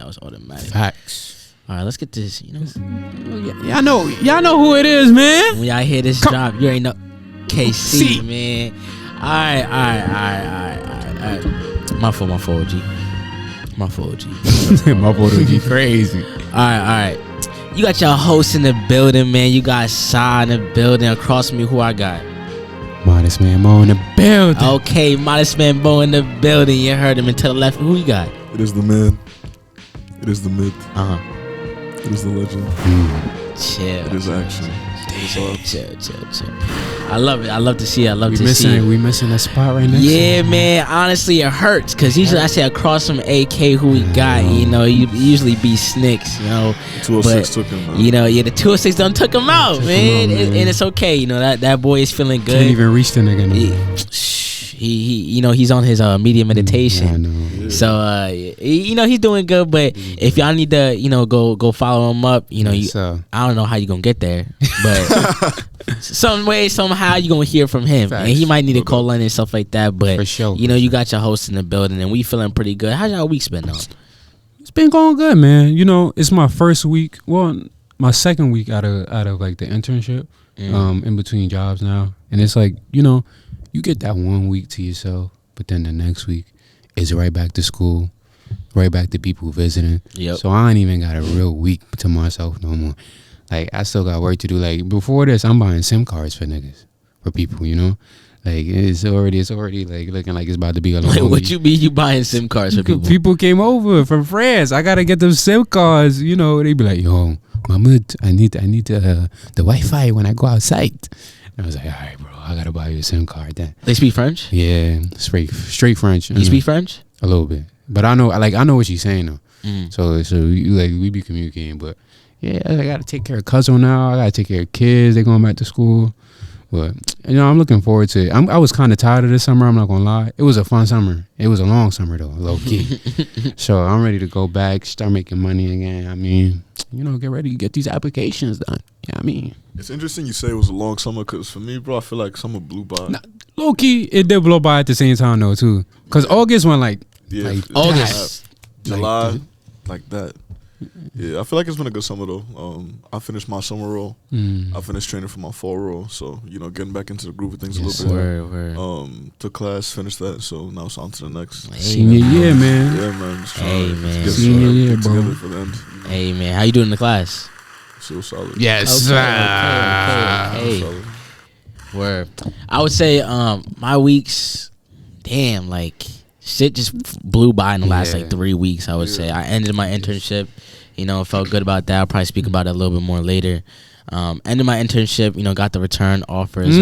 That was automatic. Facts. All right, let's get this. You know, y'all know who it is, man. when y'all hear this drop, you ain't know KC, man. All right. My fault, G. My fault, OG. Crazy. All right. You got your host in the building, man. You got Shy in the building. Across from me, who I got? Modest Man Mo in the building. Okay, Modest Man Mo in the building. You heard him. And to the left, who you got? It is the man. It is the myth. Uh-huh. It is the legend. Chill. It is action. Chill. I love it. I love to see it. I love to see it. We missing that spot right now. Yeah, man. Honestly, it hurts because usually I say across from AK who we got. You know, you usually be Snicks. You know, 206 took him out. You know, the 206 done took him out, man. And it's okay. You know that boy is feeling good. Can't even reach the nigga no more. He you know, he's on his media meditation. I know. So you know, he's doing good. But if y'all need to, you know, go follow him up. You know, I don't know how you gonna get there, but some way, somehow you gonna hear from him. Facts. And he might need a call in and stuff like that. But for sure, you know, you got your host in the building, and we feeling pretty good. How's y'all week's been though? It's been going good, man. You know, it's my first week. Well, my second week out of like the internship. In between jobs now, and it's like, you know, you get that 1 week to yourself, but then the next week is right back to school, right back to people visiting. Yep. So I ain't even got a real week to myself no more. Like, I still got work to do. Like, before this, I'm buying SIM cards for niggas, for people, you know? Like, it's already like looking like it's about to be a long week. What week. you mean you buying SIM cards for people? People came over from France. I got to get them SIM cards, you know? They be like, yo, Mahmoud, I need the Wi-Fi when I go outside. And I was like, all right, bro, I gotta buy you a SIM card then. They speak French? Yeah, straight French. You speak French? A little bit, but I know what she's saying though. So we be communicating, but yeah, I gotta take care of cousin now. I gotta take care of kids. They going back to school, but you know, I'm looking forward to it. I was kind of tired of this summer. I'm not gonna lie. It was a fun summer. It was a long summer though, low key. So I'm ready to go back, start making money again. I mean, you know, get ready to get these applications done. Yeah, I mean, it's interesting you say it was a long summer, because for me, bro, I feel like summer blew by. Low key, it did blow by at the same time though too. Cause August went like August, July, like that. Yeah, I feel like it's been a good summer though. I finished my summer role. I finished training for my fall role, so you know, getting back into the groove of things a little bit. Word. Took class, finished that, so now it's on to the next. Senior year, man. Yeah, man. Just man. Senior year, bro. Together for the end. Hey, man, how you doing in the class? So solid. Yes. Okay. Solid. Word. I would say my weeks, damn, like shit just blew by in the last like 3 weeks. I would say I ended my internship. You know, felt good about that. I'll probably speak about it a little bit more later. Ended my internship. You know, got the return offers.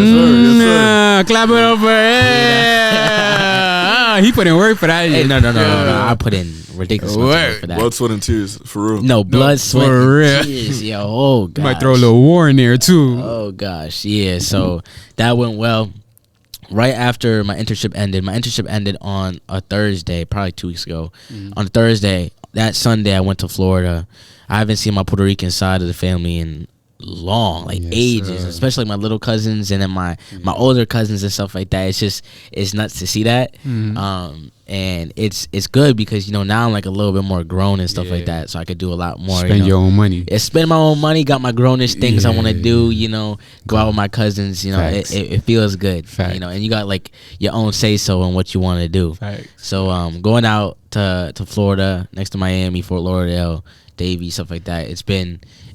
Clap it up for he put in work for that. Hey, no. I put in ridiculous work for that. Blood, sweat, and tears, for real. No, blood, sweat, and tears. Yo, oh gosh. Might throw a little war in there too. Oh gosh, yeah. So that went well. Right after my internship ended on a Thursday, probably 2 weeks ago. On a Thursday, that Sunday, I went to Florida. I haven't seen my Puerto Rican side of the family in long, like ages, especially my little cousins and then my older cousins and stuff like that. It's nuts to see that. And it's good because, you know, now I'm like a little bit more grown and stuff like that, so I could do a lot more. Spend your own money. Spend my own money, got my grownish things I want to do, you know, go out with my cousins, you know. It feels good. You know, and you got like your own say so on what you want to do. So going out to Florida, next to Miami, Fort Lauderdale, Davie, stuff like that, it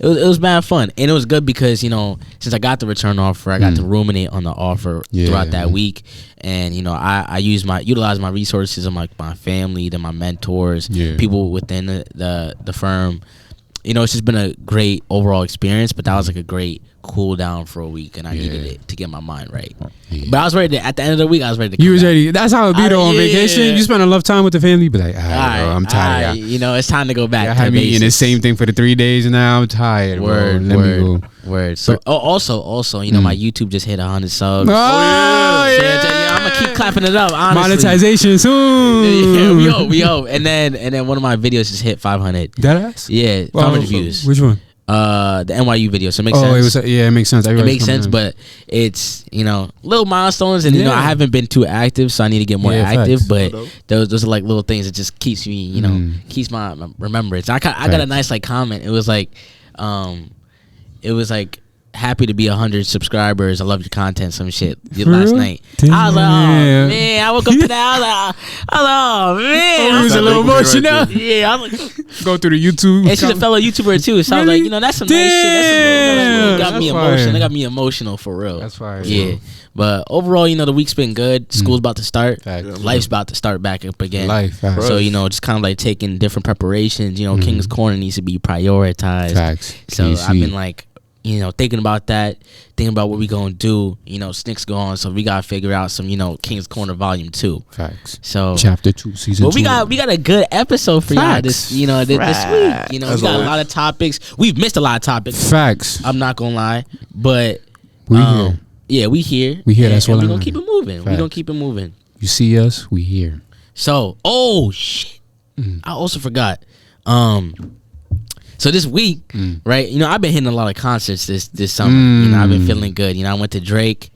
was bad fun. And it was good because, you know, since I got the return offer, I got to ruminate on the offer throughout that week. And, you know, I utilize my resources of like my family, then my mentors, people within the firm. You know, it's just been a great overall experience, but that was like a great cool down for a week, and I needed it to get my mind right. But I was ready at the end of the week, I was ready to come You was back. ready. That's how it be though on vacation. You spend enough time with the family, be like, all right, bro, I'm tired. You know, it's time to go back. I had me eating the same thing for the 3 days, and now I'm tired. Let me go. Word. So also, you know, my YouTube just hit 100 subs. Oh, yeah. I'm gonna keep clapping it up. Honestly. Monetization soon. We hope. And then one of my videos just hit 500. Deadass? Yeah, 500 views. Which one? the NYU video, so it makes sense. It makes sense. It makes sense, but it's little milestones, and I haven't been too active, so I need to get more active. Facts. But those are like little things that just keeps me, keeps my remembrance. I got a nice like comment. It was like, happy to be 100 subscribers. I love your content. Some shit last night. Damn. I was like, oh man, I woke up to that. I was like, oh man, I was a little emotional. Right yeah, I was like, go through the YouTube. And she's a fellow YouTuber too, so really? I was like, that's some nice shit. That's got me emotional. It got me emotional for real. That's fire. Yeah. But overall, the week's been good. School's about to start. Life's about to start back up again. So, just kind of like taking different preparations. King's Corner needs to be prioritized. Facts. So I've been like, thinking about that, thinking about what we gonna do. Snick's gone, so we gotta figure out some, King's Corner Volume 2. Facts. So Chapter 2, Season 2. But we got a good episode for y'all this week. We got a lot of topics. We've missed a lot of topics. Facts. I'm not gonna lie, but we here. Yeah, we here. We here. That's what we're gonna keep it moving. We're gonna keep it moving. You see us, we here. So, shit. I also forgot. So this week, right? I've been hitting a lot of concerts this summer. I've been feeling good. I went to Drake.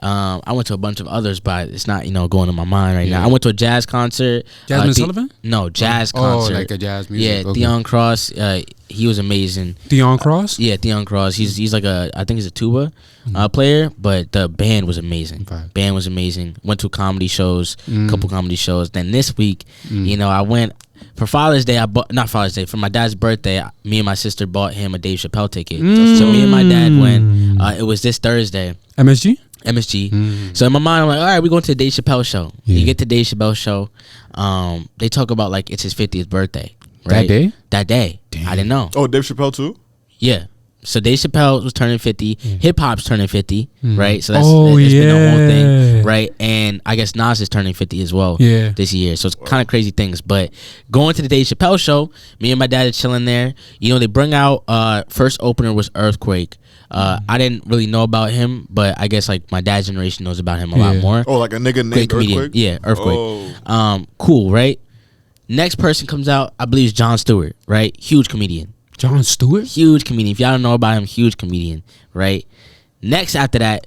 I went to a bunch of others, but it's not going in my mind right now. I went to a jazz concert. Jasmine Sullivan? No, jazz concert. Oh, like a jazz music. Yeah, okay. Theon Cross. He was amazing. Theon Cross? Yeah, Theon Cross. He's like I think he's a tuba player, but the band was amazing. Okay. Band was amazing. Went to comedy shows, couple comedy shows. Then this week, I went. For Father's Day, not Father's Day, for my dad's birthday, me and my sister bought him a Dave Chappelle ticket. So me and my dad went. It was this Thursday. MSG. So in my mind, I'm like, all right, we're going to the Dave Chappelle show. You get to Dave Chappelle show. They talk about like it's his 50th birthday. Right? That day. Damn. I didn't know. Oh, Dave Chappelle too? Yeah. So Dave Chappelle was turning 50. Hip hop's turning 50, right? So that's been the whole thing, right? And I guess Nas is turning 50 as well this year. So it's kind of crazy things. But going to the Dave Chappelle show, me and my dad are chilling there. They bring out first opener was Earthquake. I didn't really know about him, but I guess like my dad's generation knows about him a lot more. Oh, like a nigga named Earthquake? Yeah, Earthquake. Oh. Cool, right? Next person comes out, I believe, is Jon Stewart, right? Huge comedian. Jon Stewart? Huge comedian. If y'all don't know about him, huge comedian, right? Next after that,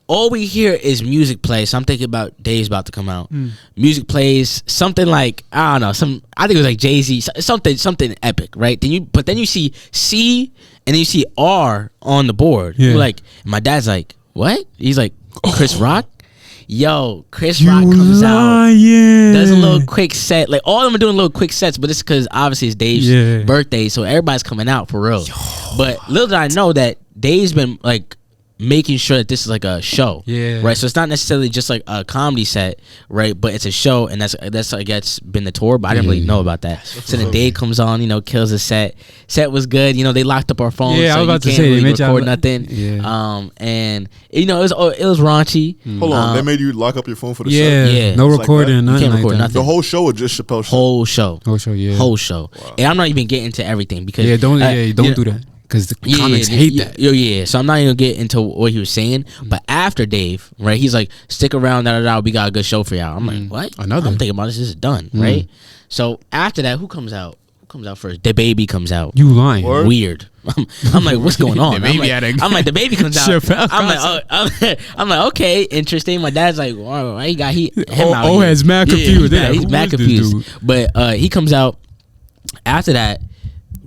all we hear is music play. So I'm thinking about Dave's about to come out. Music plays, something like, I don't know, I think it was like Jay-Z, something epic, right? Then you see C and then you see R on the board. Yeah. You're like, my dad's like, what? He's like, Chris Rock? Yo, Chris Rock comes out, does a little quick set. Like all of them are doing little quick sets, but it's because obviously it's Dave's birthday, so everybody's coming out for real. But little did I know that Dave's been like making sure that this is like a show, right? So it's not necessarily just like a comedy set, right? But it's a show, and that's I guess been the tour. But I didn't really know about that. So then Dave comes on, kills the set. Set was good. They locked up our phones, so you can't really record nothing. And it was raunchy. Hold on, they made you lock up your phone for the set? Yeah, no recording, nothing. You can't record nothing. The whole show or just Chappelle show? Whole show. Whole show. Wow. And I'm not even getting to everything because don't do that. Because the comics hate that. Yeah. So I'm not even gonna get into what he was saying. But after Dave, right, he's like, stick around, we got a good show for y'all. I'm like, what? Another. I'm thinking about this is done, right? So after that, who comes out? Who comes out first? DaBaby comes out. You lying. Weird. I'm like, what's going on? I'm like, DaBaby comes out. I'm like, okay, interesting. My dad's like, why he got him out here? He's mad confused. He's mad confused. But he comes out. After that,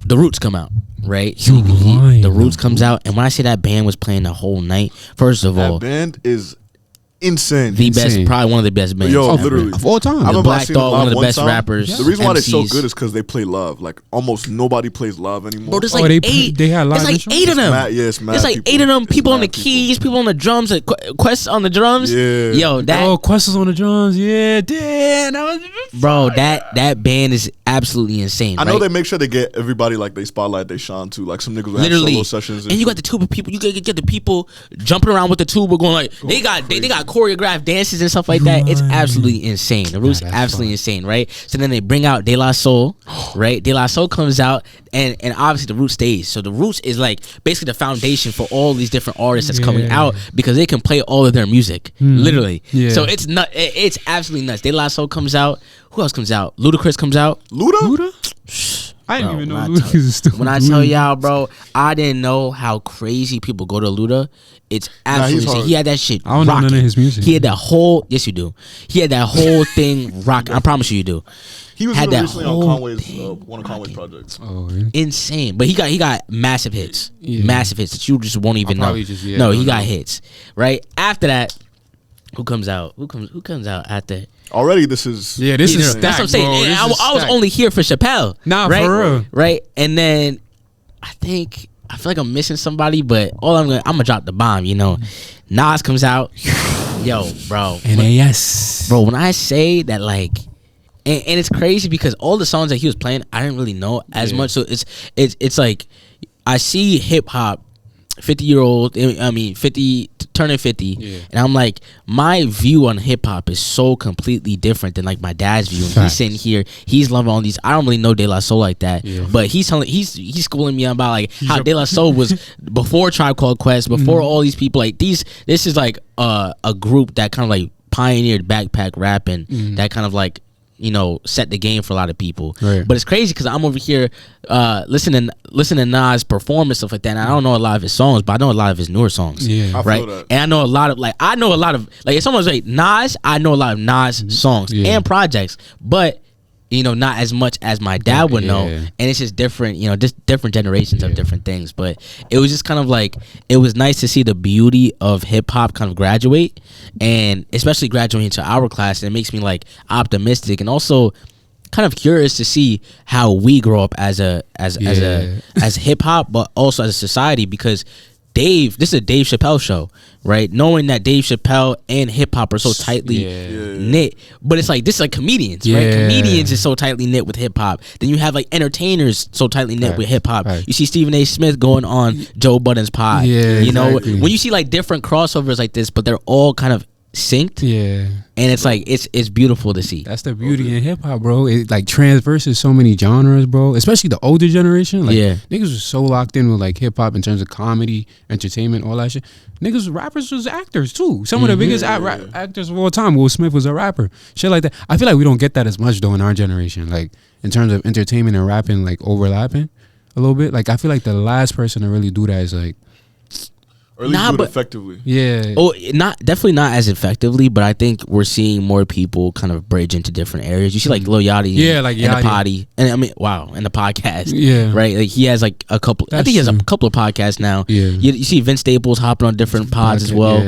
the Roots come out. Right, the Roots comes out, and when I say that band was playing the whole night, first of all, that band is insane. Best, probably one of the best bands. Literally of all time. The Black Thought, one of the best rappers. The reason why they're so good is because they play Love. Like almost nobody plays Love anymore. Bro, there's like eight. They had live. It's like 8 of them. It's like 8 of them. People on the keys, people on the drums, Quest on the drums. Yeah. Yo, Quest is on the drums. Yeah, damn. Bro, that band is absolutely insane. I know they make sure they get everybody like they spotlight, they shine too. Like some niggas will have solo sessions. And you got the tuba people. You get the people jumping around with the tuba, going like they got choreographed dances and stuff like that. It's absolutely insane. The Roots absolutely insane, right? So then they bring out De La Soul, right? De La Soul comes out, and obviously the Roots stays. So the Roots is like basically the foundation for all these different artists that's coming out because they can play all of their music, literally. Yeah. So it's it's absolutely nuts. De La Soul comes out. Who else comes out? Ludacris comes out. Luda? I didn't even know Luda was still. When I tell y'all, bro, I didn't know how crazy people go to Luda. It's absolutely. He had that shit. I don't know none of his music. He had that whole. Yes, you do. He had that whole thing rock. I promise you do. He was recently on Conway's one of Conway's projects. Oh, really? Insane, but he got massive hits, massive hits that you just won't even know. No, he got hits. Right after that, who comes out? Who comes out after? Already, this is this is stacked, that's what I'm saying. I was only here for Chappelle. Nah, right? For real, right? And then I feel like I'm missing somebody, but I'm gonna drop the bomb. You know, Nas comes out. Yo, bro. NAS, bro. When I say that, like. And it's crazy because all the songs that he was playing, I didn't really know as much. So it's like I see hip hop, 50-year-old. I mean, 50 turning 50, and I'm like, my view on hip hop is so completely different than like my dad's view. And he's sitting here, he's loving all these. I don't really know De La Soul like that, but he's schooling me about like how De La Soul was before Tribe Called Quest, before all these people. Like this is like a group that kind of like pioneered backpack rapping. That kind of like. You know, set the game for a lot of people. Right. But it's crazy because I'm over here listening to Nas perform and stuff like that. And I don't know a lot of his songs, but I know a lot of his newer songs. Yeah, right. And I know a lot of like if someone's like Nas, I know a lot of Nas songs and projects, but you know, not as much as my dad would know. And it's just different, you know, just different generations of different things. But it was just kind of like, it was nice to see the beauty of hip hop kind of graduate, and especially graduating to our class. And it makes me like optimistic and also kind of curious to see how we grow up as hip hop, but also as a society, because this is a Dave Chappelle show, right? Knowing that Dave Chappelle and hip hop are so tightly knit, but it's like this is like comedians, right? Comedians is so tightly knit with hip hop. Then you have like entertainers so tightly knit with hip hop. You see Stephen A. Smith going on Joe Budden's pod. You know, when you see like different crossovers like this, but they're all kind of synced. And it's like it's beautiful to see. That's the beauty in hip hop, bro. It like transverses so many genres, bro. Especially the older generation. Like niggas was so locked in with like hip hop in terms of comedy, entertainment, all that shit. Rappers was actors too. Some of the biggest actors of all time. Will Smith was a rapper. Shit like that. I feel like we don't get that as much though in our generation. Like in terms of entertainment and rapping, like overlapping a little bit. Like I feel like the last person to really do that is like. Or at least do it effectively. Definitely not as effectively, but I think we're seeing more people kind of bridge into different areas. You see like Lil Yachty, like in the potty, and I mean, in the podcast, right? Like he has like a couple. I think he has a couple of podcasts now. You see Vince Staples hopping on different pods as well.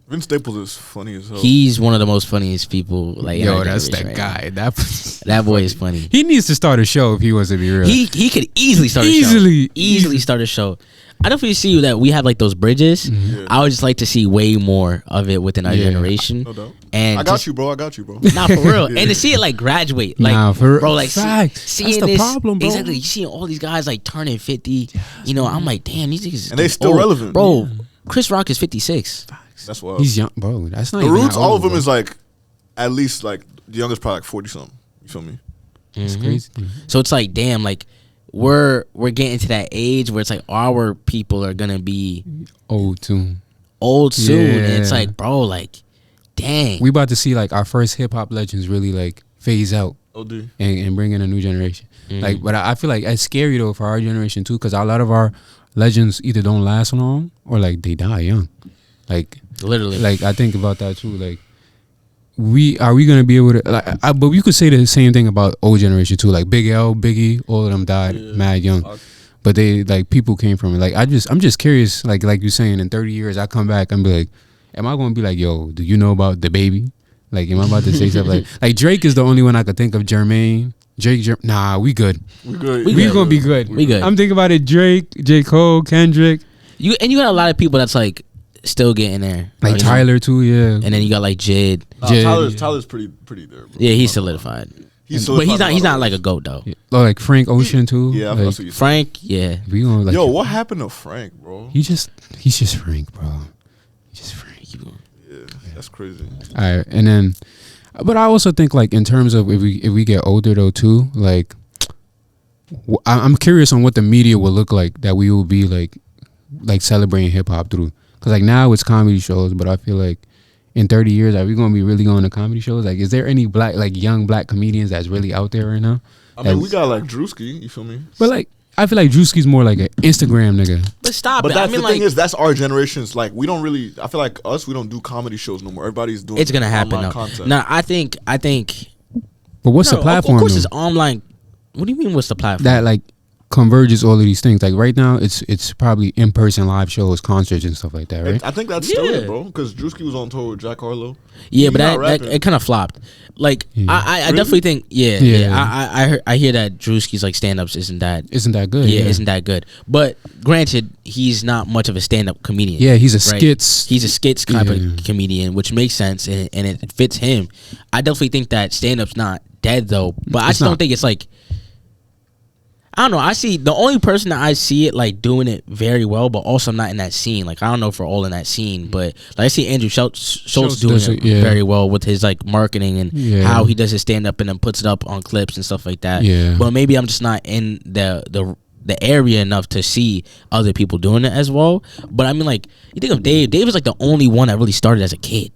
Vince Staples is funny as hell. He's one of the most funniest people. Like, that's that guy. That boy is funny. He needs to start a show if he wants to be real. He could easily start a show. Easily start a show. I definitely see that we have like those bridges. I would just like to see way more of it within our generation. No doubt. And I got you, bro. Nah, for real. And to see it like graduate, like bro, like seeing that's this, the problem, bro. Exactly. You see all these guys like turning 50. You know, I'm like, damn, these niggas, and they still relevant, bro. Chris Rock is 56. That's wild. He's young, bro. That's not the even Roots. All of them bro. is like at least like the youngest probably like 40 something. You feel me? It's crazy. So it's like, damn, like. We're getting to that age where it's like our people are gonna be old soon, and it's like, bro, like, dang, we about to see like our first hip hop legends really like phase out and bring in a new generation. Like, but I feel like it's scary though for our generation too, because a lot of our legends either don't last long or like they die young. Like literally, like I think about that too. Like, are we gonna be able to like? But you could say the same thing about old generation too. Like Big L, Biggie, all of them died mad young, but they like people came from it. Like I'm just curious. Like you're saying, in 30 years I come back and be like, am I gonna be like, yo, do you know about the baby? Like, am I about to say something like Drake is the only one I could think of. Jermaine, nah, we good. We gonna be good. We good. I'm thinking about it. Drake, J. Cole, Kendrick. You got a lot of people that's like still getting there. Like Tyler too, yeah. And then you got like Jid. Tyler's pretty there, bro. Yeah, he's solidified. But he's not like a GOAT though. Yeah. Like Frank Ocean too. Yeah, like, Frank. Yeah. We gonna, like, yo, what happened to Frank, bro? He's just Frank, bro. He's just Frank. Yeah, that's crazy. All right, and then, but I also think like in terms of if we get older though too, like I'm curious on what the media will look like that we will be like celebrating hip hop through. Cause like now it's comedy shows, but I feel like in 30 years, are we gonna be really going to comedy shows? Like, is there any young black comedians that's really out there right now? I mean, we got like Drewski. You feel me? But like, I feel like Drewski's more like an Instagram nigga. But stop but it. That's I mean, the thing is, that's our generation's. Like, we don't really. I feel like us, we don't do comedy shows no more. Everybody's doing. It's gonna happen. No, I think. But what's the platform? Of course, it's online. What do you mean? What's the platform? That like converges all of these things. Like right now, it's probably in person live shows, concerts, and stuff like that. Right? I think that's still it, bro. Because Drewski was on tour with Jack Harlow. Yeah, but that it kind of flopped. Like I definitely think I hear that Drewski's like stand-ups isn't that good. Yeah, isn't that good. But granted, he's not much of a stand-up comedian. Yeah, he's a skits. He's a skits type of comedian, which makes sense and it fits him. I definitely think that stand-up's not dead though, but I just don't think it's like. I don't know. I see the only person that I see it like doing it very well, but also I'm not in that scene. Like I don't know if we're all in that scene, but like I see Andrew Schulz doing it very well with his like marketing and how he does his stand up and then puts it up on clips and stuff like that. Yeah. But maybe I'm just not in the area enough to see other people doing it as well. But I mean, like you think of Dave. Dave is like the only one that really started as a kid.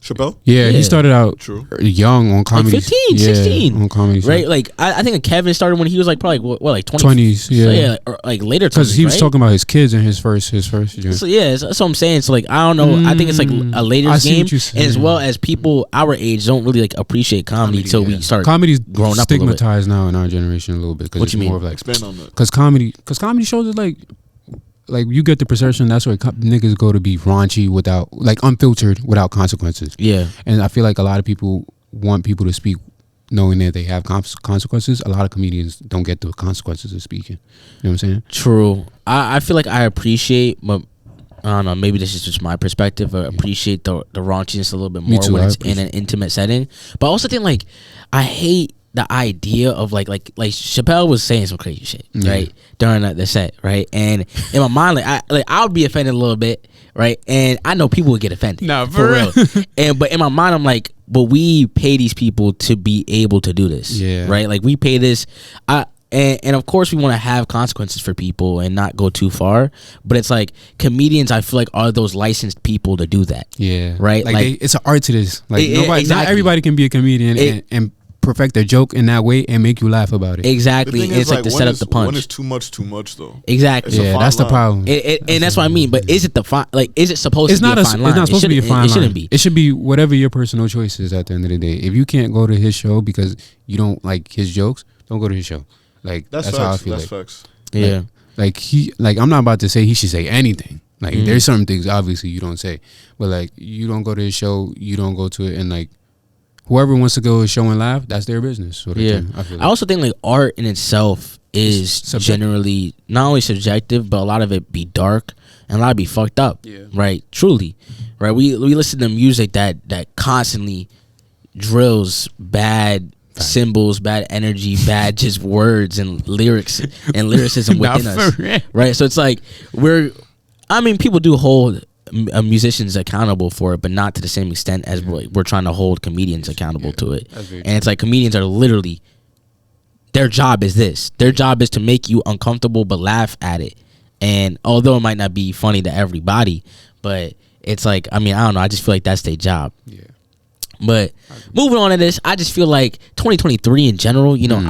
Chappelle? Yeah, he started out young on comedy. Like 15, 16. On comedy. Right? Like, I think Kevin started when he was like probably, what like 20? 20s, yeah. So, yeah, or like later 20s, because he was talking about his kids in his first joint. So, yeah, that's what I'm saying. So, like, I don't know. I think it's like a later game. And as well as people our age don't really like appreciate comedy until we start comedy's growing up stigmatized now in our generation a little bit. What you mean? More of like, expand on that. Because comedy shows is like you get the perception that's where niggas go to be raunchy without like unfiltered without consequences. Yeah, and I feel like a lot of people want people to speak knowing that they have consequences. A lot of comedians don't get the consequences of speaking. You know what I'm saying? True. I feel like I appreciate, but I don't know. Maybe this is just my perspective. I appreciate the raunchiness a little bit more when it's in an intimate setting. But I also think like I hate the idea of like Chappelle was saying some crazy shit right during the set, right? And in my mind, I would be offended a little bit, right? And I know people would get offended, for real. But in my mind, I'm like, but we pay these people to be able to do this, right? Like we pay this, and of course we want to have consequences for people and not go too far. But it's like comedians, I feel like are those licensed people to do that, right? Like it's an art to this. Like not everybody can be a comedian and perfect a joke in that way and make you laugh about it. Exactly. It's like to set up the punch. When it's too much though. Exactly. Yeah, that's the problem. And that's what I mean. But is it the fine? Like, is it supposed to be a fine line? It's not supposed to be a fine line. It shouldn't be. It should be whatever your personal choice is at the end of the day. If you can't go to his show because you don't like his jokes, don't go to his show. Like that's how I feel. That's facts. Yeah. Like I'm not about to say he should say anything. Like there's certain things obviously you don't say, but like you don't go to his show, you don't go to it, and like. Whoever wants to go to a show and laugh, that's their business. Sort of thing, I feel like. I also think like art in itself is generally not only subjective, but a lot of it be dark and a lot of it be fucked up. Yeah. Right? Truly. Right? We listen to music that constantly drills bad symbols, bad energy, bad just words and lyrics and lyricism within us. Right? So it's like people do hold musicians accountable for it, but not to the same extent as we're trying to hold comedians accountable to it. And it's like comedians are literally, their job is this. Their job is to make you uncomfortable but laugh at it. And although it might not be funny to everybody, but it's like, I don't know, I just feel like that's their job. Yeah. But moving on to this, I just feel like 2023 in general, you know,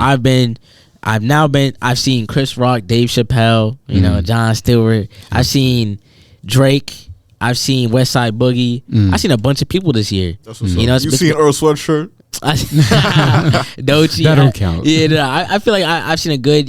I've seen Chris Rock, Dave Chappelle, you know, Jon Stewart. I've seen Drake. I've seen West Side Boogie. I've seen a bunch of people this year. That's what's up. You seen Earl Sweatshirt? Doechii. That don't count. Yeah, no, I feel like I've seen a good,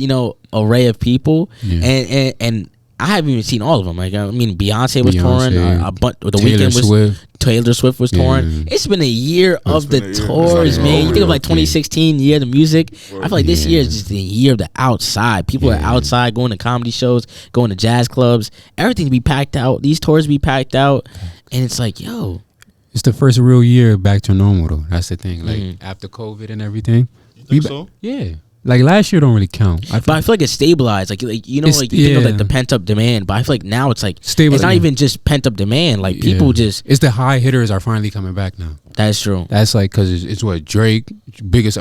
array of people, and I haven't even seen all of them. Like Beyonce was touring. The Weeknd was. Taylor Swift was touring. It's been a year of the tours, man. You think of like 2016 year of the music. I feel like this year is just the year of the outside. People are outside going to comedy shows, going to jazz clubs. Everything be packed out. These tours be packed out, and it's like, yo, it's the first real year back to normal though. That's the thing. Like after COVID and everything. You think so? Yeah. Like last year don't really count. But I feel like it's stabilized. Like you think of like the pent up demand, but I feel like now it's like stable. It's not even just pent up demand. Like people just. It's the high hitters are finally coming back now. That's true. That's like because it's what Drake, biggest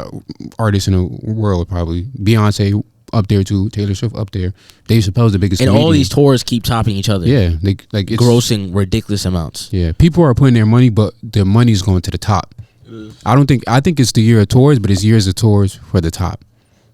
artist in the world probably. Beyonce up there too. Taylor Swift up there. Dave Chappelle's the biggest. And comedian. all these tours keep topping each other. Yeah, it's grossing ridiculous amounts. Yeah, people are putting their money, but their money's going to the top. I think it's the year of tours, but it's years of tours for the top.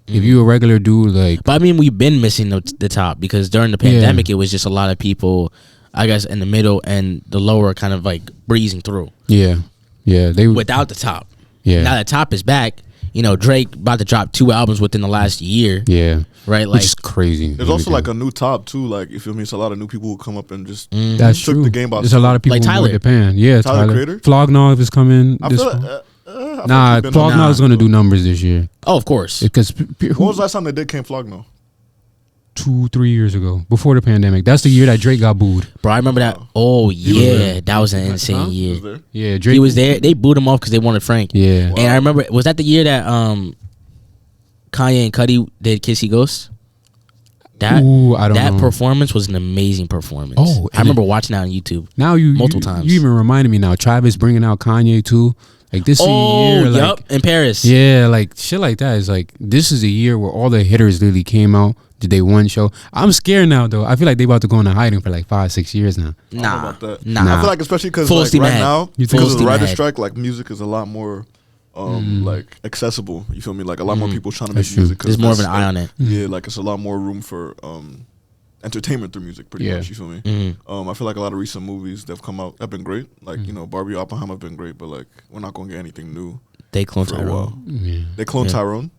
If you a regular dude, like, but I mean, we've been missing the top because during the pandemic, it was just a lot of people, I guess, in the middle and the lower, kind of like breezing through. Yeah, they without the top. Yeah, now the top is back. You know, Drake about to drop 2 albums within the last year. Yeah, right. Like, which is crazy. There's also like a new top too. Like, you feel me? It's a lot of new people who come up and just that's took true. the game by. There's a lot of people like Tyler. Who Japan. Yeah, Tyler Creator. Flognog is coming. I this feel Flognog is gonna do numbers this year. Oh, of course. Because when was the last time they did King Flognog? 2-3 years ago, before the pandemic. That's the year that Drake got booed. Bro, I remember that. Oh yeah, that was an insane year. Yeah, Drake. He was there. They booed him off because they wanted Frank. Yeah, and I remember, was that the year that Kanye and Cudi did Kissy Ghost? I don't know. Performance was an amazing performance. Oh, I remember watching that on YouTube. Now multiple times. You even reminded me now. Travis bringing out Kanye too. Like this is a year. Yep, in Paris. Yeah, like shit like that is like this is a year where all the hitters literally came out. Did they one show? I'm scared now though. I feel like they about to go into hiding for like 5-6 years now. Nah. I feel like especially because like right now because of the writer strike, like music is a lot more like accessible. You feel me? Like a lot more people trying to make music. There's more of an eye on it. Yeah, like it's a lot more room for entertainment through music. Pretty much. You feel me? I feel like a lot of recent movies that have come out have been great. Like you know, Barbie, Oppenheimer have been great, but like we're not gonna get anything new. They cloned Tyrone. They cloned Tyrone.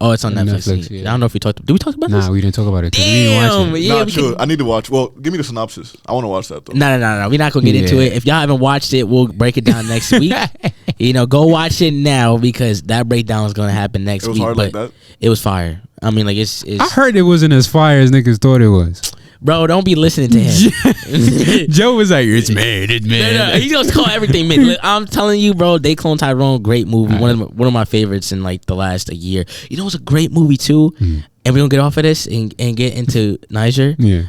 Oh, it's on Netflix. I don't know if we talked. Did we talk about this? Nah, we didn't talk about it. Damn, we didn't watch it. I need to watch. Well, give me the synopsis. I want to watch that though. No. We're not gonna get into it. If y'all haven't watched it, we'll break it down next week. You know, go watch it now because that breakdown is gonna happen next week. Hard but like that? It was fire. I mean, like it's. I heard it wasn't as fire as niggas thought it was. Bro, don't be listening to him. Joe was like, it's mad. No, he's gonna call everything mid. Look, I'm telling you, bro, They Clone Tyrone, great movie. Right. One of my favorites in like the last year. You know, it's a great movie too. And we're gonna get off of this and get into Niger. Yeah.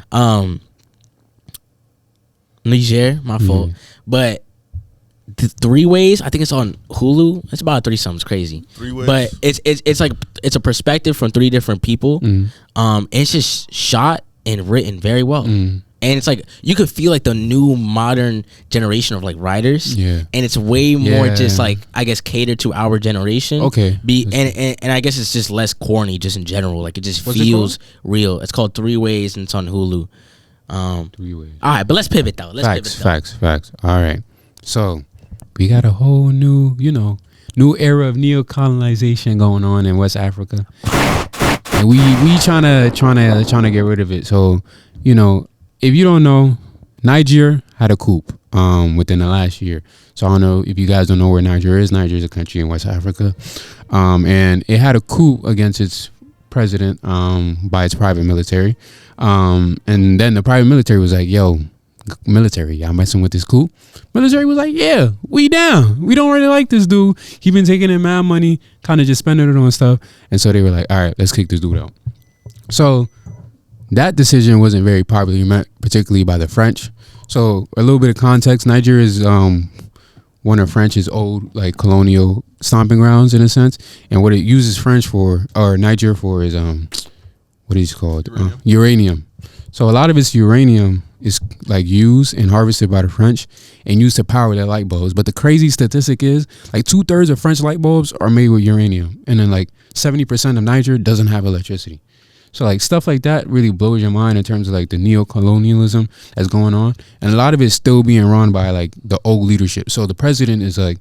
Niger, my fault. But the 3 Ways, I think it's on Hulu. It's about 30 something. It's crazy. 3 Ways. But it's like it's a perspective from 3 different people. It's just shot and written very well. And it's like you could feel like the new modern generation of like writers. Yeah. And it's way more just like I guess catered to our generation. Okay. And I guess it's just less corny just in general. Like it just feels real. It's called 3 Ways and it's on Hulu. 3 Ways. All right, but let's pivot though. Facts. All right. So we got a whole new era of neo-colonization going on in West Africa. And we trying to get rid of it. So, you know, if you don't know, Niger had a coup within the last year. So I don't know if you guys don't know where Niger is. Niger is a country in West Africa. And it had a coup against its president by its private military. And then the private military was like, yo, military, y'all messing with this coup? Military was like, yeah, we down. We don't really like this dude. He been taking in mad money, kind of just spending it on stuff. And so they were like, all right, let's kick this dude out. So that decision wasn't very popularly met, particularly by the French. So a little bit of context, Niger is one of France's old like colonial stomping grounds in a sense. And what it uses French for, or Niger for, is what is it called? Uranium. So a lot of its uranium is like used and harvested by the French and used to power their light bulbs. But the crazy statistic is like 2/3 of French light bulbs are made with uranium. And then like 70% of Niger doesn't have electricity. So like stuff like that really blows your mind in terms of like the neo-colonialism that's going on. And a lot of it's still being run by like the old leadership. So the president is like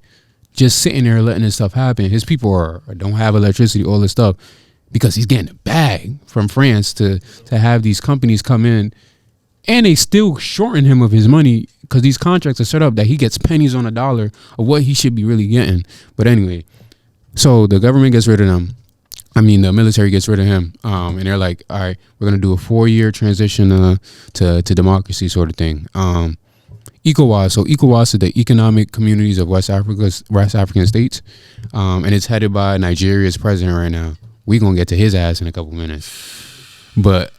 just sitting there letting this stuff happen. His people don't have electricity, all this stuff, because he's getting a bag from France to have these companies come in. And they still shorten him of his money because these contracts are set up that he gets pennies on a dollar of what he should be really getting. But anyway, so the government gets rid of them. I mean, the military gets rid of him. And they're like, all right, we're going to do a 4-year transition to democracy sort of thing. ECOWAS. So ECOWAS is the Economic Communities of West African States. And it's headed by Nigeria's president right now. We're going to get to his ass in a couple minutes. But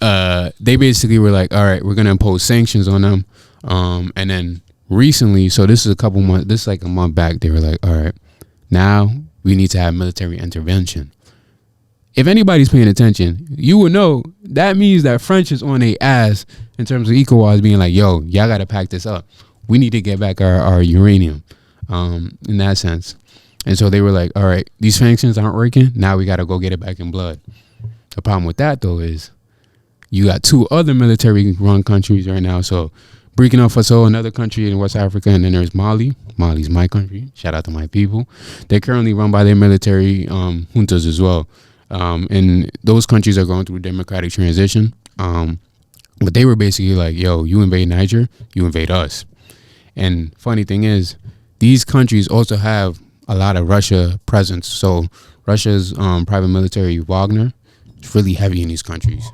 they basically were like, all right, we're going to impose sanctions on them. And then recently, so this is like a month back, they were like, all right, now we need to have military intervention. If anybody's paying attention, you will know that means that French is on their ass in terms of ECOWAS being like, yo, y'all got to pack this up. We need to get back our uranium in that sense. And so they were like, all right, these sanctions aren't working. Now we got to go get it back in blood. The problem with that though is you got 2 other military run countries right now. So Burkina Faso, another country in West Africa, and then there's Mali. Mali's my country. Shout out to my people. They're currently run by their military juntas as well. And those countries are going through democratic transition. But they were basically like, yo, you invade Niger, you invade us. And funny thing is, these countries also have a lot of Russia presence. So Russia's private military, Wagner, is really heavy in these countries.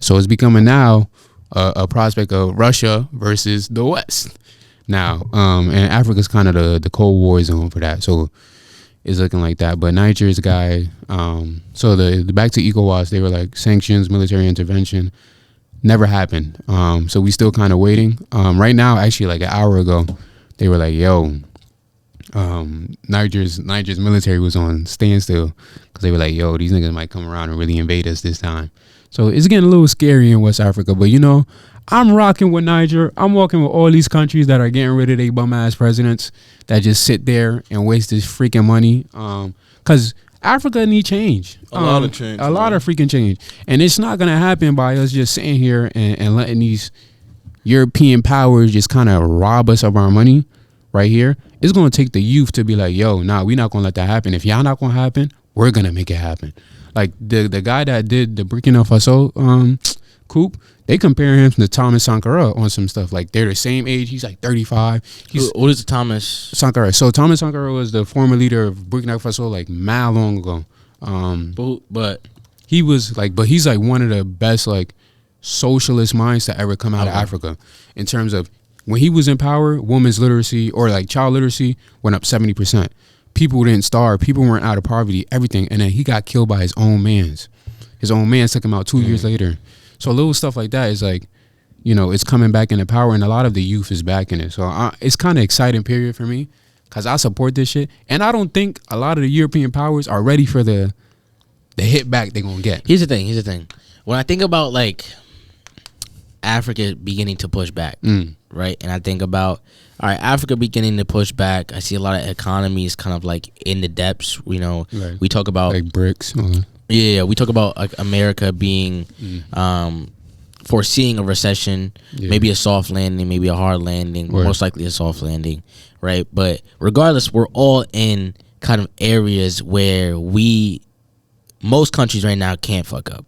So it's becoming now a prospect of Russia versus the West now. And Africa's kind of the Cold War zone for that. So it's looking like that. But Niger's guy, so the back to ECOWAS, they were like sanctions, military intervention, never happened. So we still kind of waiting. Right now, actually like an hour ago, they were like, yo, Niger's military was on standstill because they were like, yo, these niggas might come around and really invade us this time. So it's getting a little scary in West Africa. But, you know, I'm rocking with Niger. I'm walking with all these countries that are getting rid of their bum-ass presidents that just sit there and waste this freaking money. Because Africa need change. A lot of change. A lot of freaking change. And it's not going to happen by us just sitting here and letting these European powers just kind of rob us of our money right here. It's going to take the youth to be like, yo, nah, we're not going to let that happen. If y'all not going to happen, we're going to make it happen. Like the guy that did the Burkina Faso coup, they compare him to Thomas Sankara on some stuff. Like they're the same age. He's like 35. What is Thomas Sankara? So Thomas Sankara was the former leader of Burkina Faso like mad long ago. But he was like, but he's like one of the best like socialist minds to ever come out of Africa in terms of when he was in power, women's literacy or like child literacy went up 70%. People didn't starve. People weren't out of poverty, everything. And then he got killed by his own mans. His own man took him out 2 years later. So little stuff like that is like, you know, it's coming back into power and a lot of the youth is back in it. So it's kind of exciting period for me because I support this shit. And I don't think a lot of the European powers are ready for the hit back they're going to get. Here's the thing. When I think about like Africa beginning to push back, right? And I think about, all right, Africa beginning to push back. I see a lot of economies kind of like in the depths, you know. Right. We talk about like BRICS. Yeah, we talk about like America being foreseeing a recession, maybe a soft landing, maybe a hard landing, most likely a soft landing, right? But regardless, we're all in kind of areas where most countries right now can't fuck up,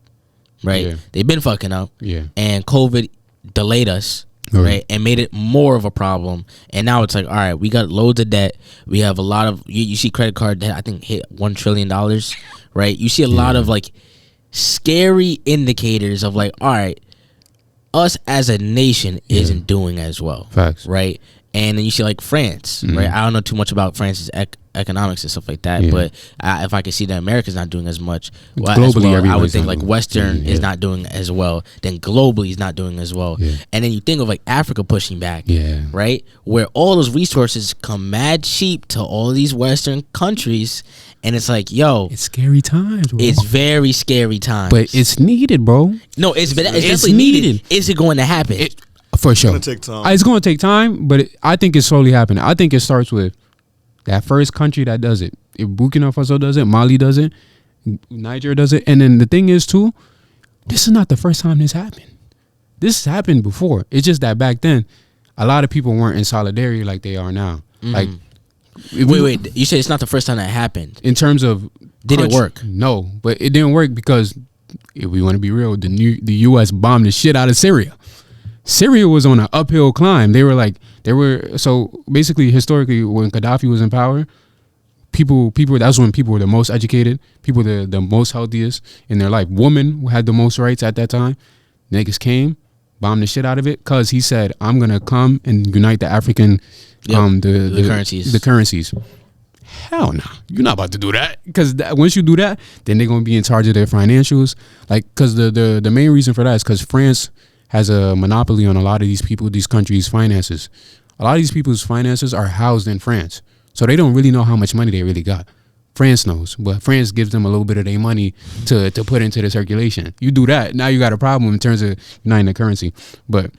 right? Yeah. They've been fucking up, and COVID delayed us, right? And made it more of a problem. And now it's like, all right, we got loads of debt. We have a lot of, you see credit card debt, I think hit $1 trillion, right? You see a lot of like scary indicators of like, all right, us as a nation isn't doing as well. Facts. Right? And then you see like France, right? I don't know too much about France's economics and stuff like that, but if I could see that America's not doing as much, globally, I would think like Western is not doing as well, then globally is not doing as well. And then you think of like Africa pushing back, right? Where all those resources come mad cheap to all these Western countries, and it's like, yo, it's scary times, bro. It's very scary times. But it's needed, bro. No, it's definitely needed. Is it going to happen? For sure. It's going to take time. It's going to take time, but I think it's slowly happening. I think it starts with that first country that does it. If Burkina Faso does it, Mali does it, Niger does it. And then the thing is, too, this is not the first time this happened. This has happened before. It's just that back then, a lot of people weren't in solidarity like they are now. Like, wait. You said it's not the first time that happened. In terms of... Did it work? No, but it didn't work because, if we want to be real, the U.S. bombed the shit out of Syria. Syria was on an uphill climb. So basically historically when Gaddafi was in power, people that's when people were the most educated, people the most healthiest in their life. Women had the most rights at that time. Niggas came, bombed the shit out of it because he said, I'm gonna come and unite the African the currencies. Hell no, you're not about to do that because once you do that, then they're gonna be in charge of their financials. Like, because the main reason for that is because France has a monopoly on a lot of these countries' finances. A lot of these people's finances are housed in France. So they don't really know how much money they really got. France knows, but France gives them a little bit of their money to put into the circulation. You do that, now you got a problem in terms of uniting the currency. But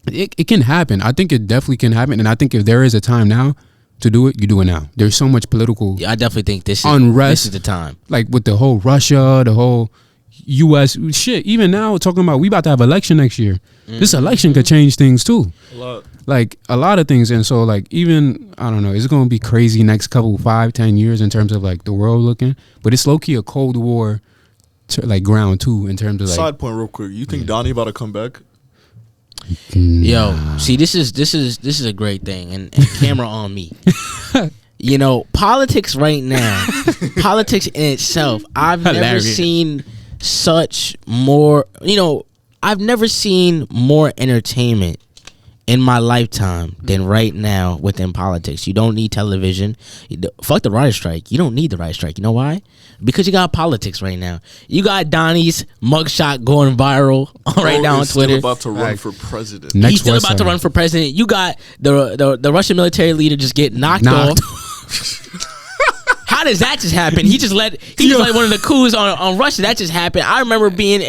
it can happen. I think it definitely can happen. And I think if there is a time now to do it, you do it now. There's so much political I definitely think this unrest. This is the time. Like with the whole Russia, the whole... U.S. shit. Even now, talking about we about to have election next year. This election could change things too. A lot. Like a lot of things. And so like even I don't know, it's gonna be crazy next couple 5-10 years in terms of like the world looking. But it's low key a Cold War like ground too in terms of like. Side point real quick. You think Donnie about to come back? Yo, see, this is a great thing, and camera on me. You know, politics right now, politics in itself, I've never seen such more. You know, I've never seen more entertainment in my lifetime than right now within politics. You don't need television. Fuck the writer's strike. You don't need the writer's strike. You know why? Because you got politics right now. You got Donnie's mugshot going viral right now on Twitter. Still about to run for president. He's still about to run for president. You got the Russian military leader just get knocked off. How does that just happen? He just led one of the coups on Russia. That just happened. I remember being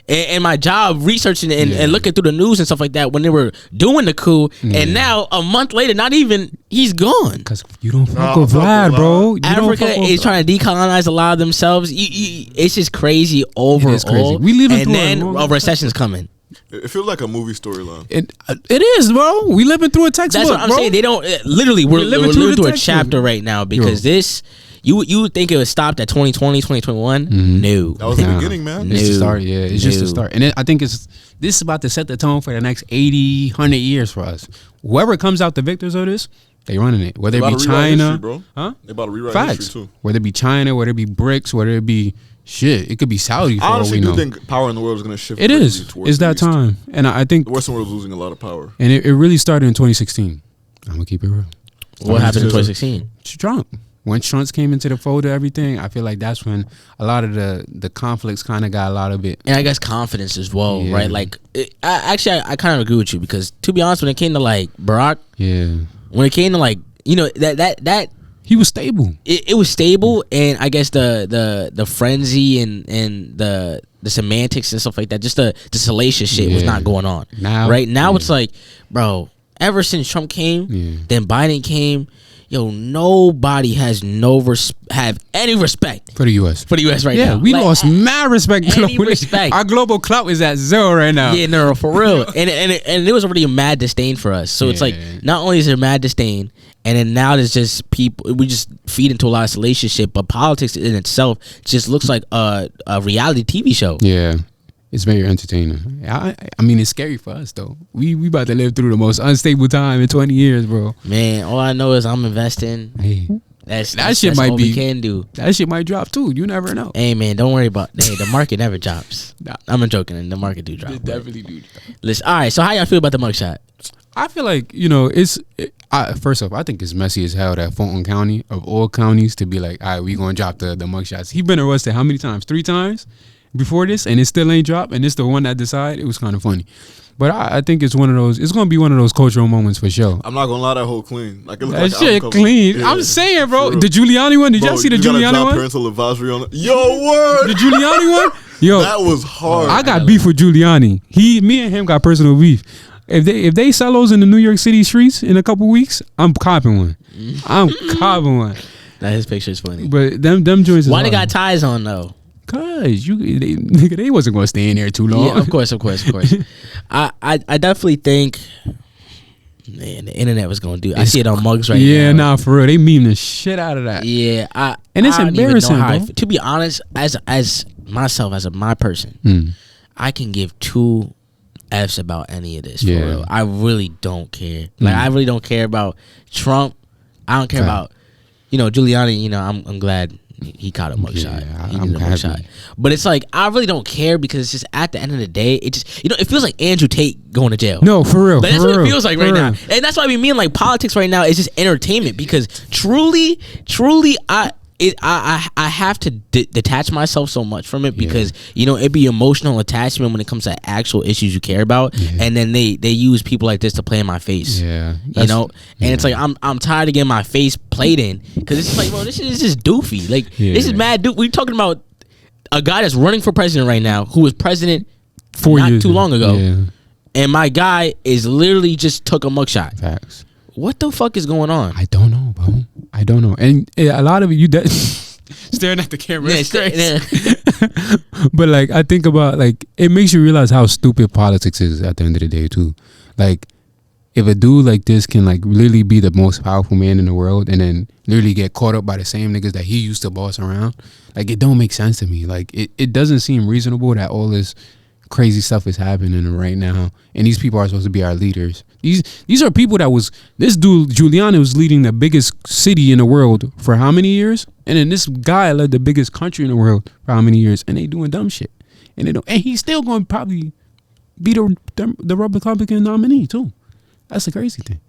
in my job researching and looking through the news and stuff like that when they were doing the coup. And now a month later, not even he's gone. Because you don't fuck with Vlad, bro. Africa is trying to decolonize a lot of themselves. It's just crazy overall. It is crazy. We living and through then a recession's coming. It feels like a movie storyline. It is, bro. We living through a textbook. That's what I'm saying. They don't literally. We're living through a chapter right now because this. You would think it was stopped at 2020, 2021? No. That was the beginning, man. It's the start, yeah. It's just the start. And I think this is about to set the tone for the next 80, 100 years for us. Whoever comes out the victors of this, they running it. Whether it be China. History, bro. Huh? They about to rewrite Facts. history, too. Whether it be China, whether it be BRICS, whether it be shit. It could be Saudi for all we know. I honestly do think power in the world is going to shift. It is. It's that time. And I think the Western world is losing a lot of power. And it really started in 2016. I'm going to keep it real. What happened in 2016? Trump. When Trump came into the fold of everything, I feel like that's when a lot of the conflicts kind of got a lot of it. And I guess confidence as well, right? Like, I kind of agree with you because, to be honest, when it came to, like, Barack, when it came to, like, you know, that he was stable. It was stable, and I guess the frenzy and the semantics and stuff like that, just the salacious shit was not going on. Now it's like, bro, ever since Trump came, then Biden came, yo, nobody has have any respect for the U.S. right now. Yeah, we lost mad respect. Our global clout is at 0 right now. Yeah, no, for real. and there was already a mad disdain for us. So it's like, not only is there mad disdain, and then now there's just people, we just feed into a lot of salacious shit, but politics in itself just looks like a reality TV show. Yeah. It's very entertaining. I mean, it's scary for us, though. We about to live through the most unstable time in 20 years, bro. Man, all I know is I'm investing. Hey, that shit might be. We can do. That shit might drop, too. You never know. Hey, man, don't worry about it. Hey, the market never drops. I'm joking. The market do drop. It definitely do drop. Listen, all right, so how y'all feel about the mugshot? I feel like, you know, first off, I think it's messy as hell that Fulton County, of all counties, to be like, all right, we going to drop the mugshots. He been arrested how many times? 3 times? Before this, and it still ain't dropped, and it's the one that decided. It was kind of funny, but I think it's one of those. It's gonna be one of those cultural moments for sure. I'm not gonna lie, that whole clean. Like, it that like shit clean. Yeah. I'm saying, bro, the Giuliani one. Did y'all see the Giuliani one? Parental advisory on it. Yo, word. The Giuliani one. Yo, that was hard. I got beef with Giuliani. Me and him got personal beef. If they sell those in the New York City streets in a couple weeks, I'm copping one. I'm copping one. That his picture is funny. But them joints. Why they got ties on though? Cause they wasn't gonna stay in there too long. Yeah, of course. I definitely think, man, the internet was gonna do. I see it on mugs right now. Yeah, nah, for real, they meme the shit out of that. Yeah, and it's embarrassing, bro. To be honest, as myself, as my person, I can give 2 F's about any of this. For real, I really don't care. Like, I really don't care about Trump. I don't care about, you know, Giuliani. You know, I'm glad he caught a mugshot. Yeah, he did a mugshot. But it's like, I really don't care because it's just, at the end of the day, it just, you know, it feels like Andrew Tate going to jail. No, for real. Like, that's what it feels like right now. And that's why we mean, like, politics right now is just entertainment, because truly, I have to detach myself so much from it, because you know, it'd be emotional attachment when it comes to actual issues you care about, and then they use people like this to play in my face. Yeah, you know, and it's like I'm tired of getting my face played in, because it's like, well, this is just doofy. Like, this is mad. We're talking about a guy that's running for president right now, who was president 4 years not too long ago, and my guy is literally just took a mugshot. Facts. What the fuck is going on? I don't know, bro. I don't know. And a lot of you, staring at the camera. But like, I think about like, it makes you realize how stupid politics is at the end of the day too. Like, if a dude like this can like literally be the most powerful man in the world and then literally get caught up by the same niggas that he used to boss around, like it don't make sense to me. Like it doesn't seem reasonable that all this crazy stuff is happening right now and these people are supposed to be our leaders. These are people that was, this dude Giuliani was leading the biggest city in the world for how many years? And then this guy led the biggest country in the world for how many years? And they doing dumb shit. And they don't, and he's still going to probably be the Republican nominee too. That's the crazy thing.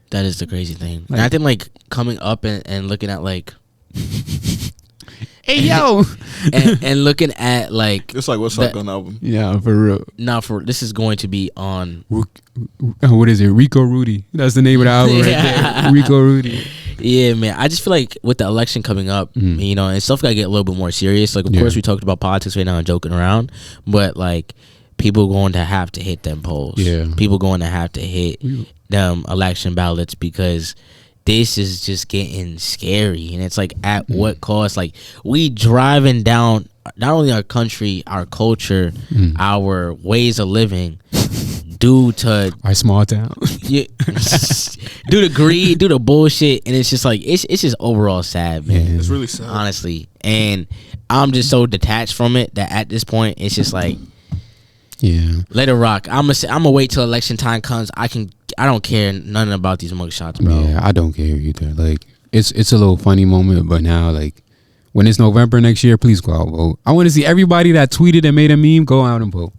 That is the crazy thing. Like, and I think like coming up and looking at like, hey yo, and looking at like, it's like what's up on album? Yeah, for real. Now this is going to be on. What is it? Rico Rudy. That's the name of the album right there. Rico Rudy. Yeah, man. I just feel like with the election coming up, you know, and stuff got to get a little bit more serious. Like, of course, we talked about politics right now and joking around, but like, people going to have to hit them polls. Yeah. People going to have to hit them election ballots because this is just getting scary. And it's like, at what cost? Like, we driving down not only our country, our culture, our ways of living, due to our small town. Yeah, due to greed, due to bullshit. And it's just like, it's just overall sad, man. Yeah. It's really sad. Honestly. And I'm just so detached from it that at this point, it's just like, yeah, let it rock. I'm gonna wait till election time comes. I don't care nothing about these mugshots, bro. Yeah, I don't care either. Like, it's a little funny moment, but now like when it's November next year, please go out and vote. I want to see everybody that tweeted and made a meme go out and vote,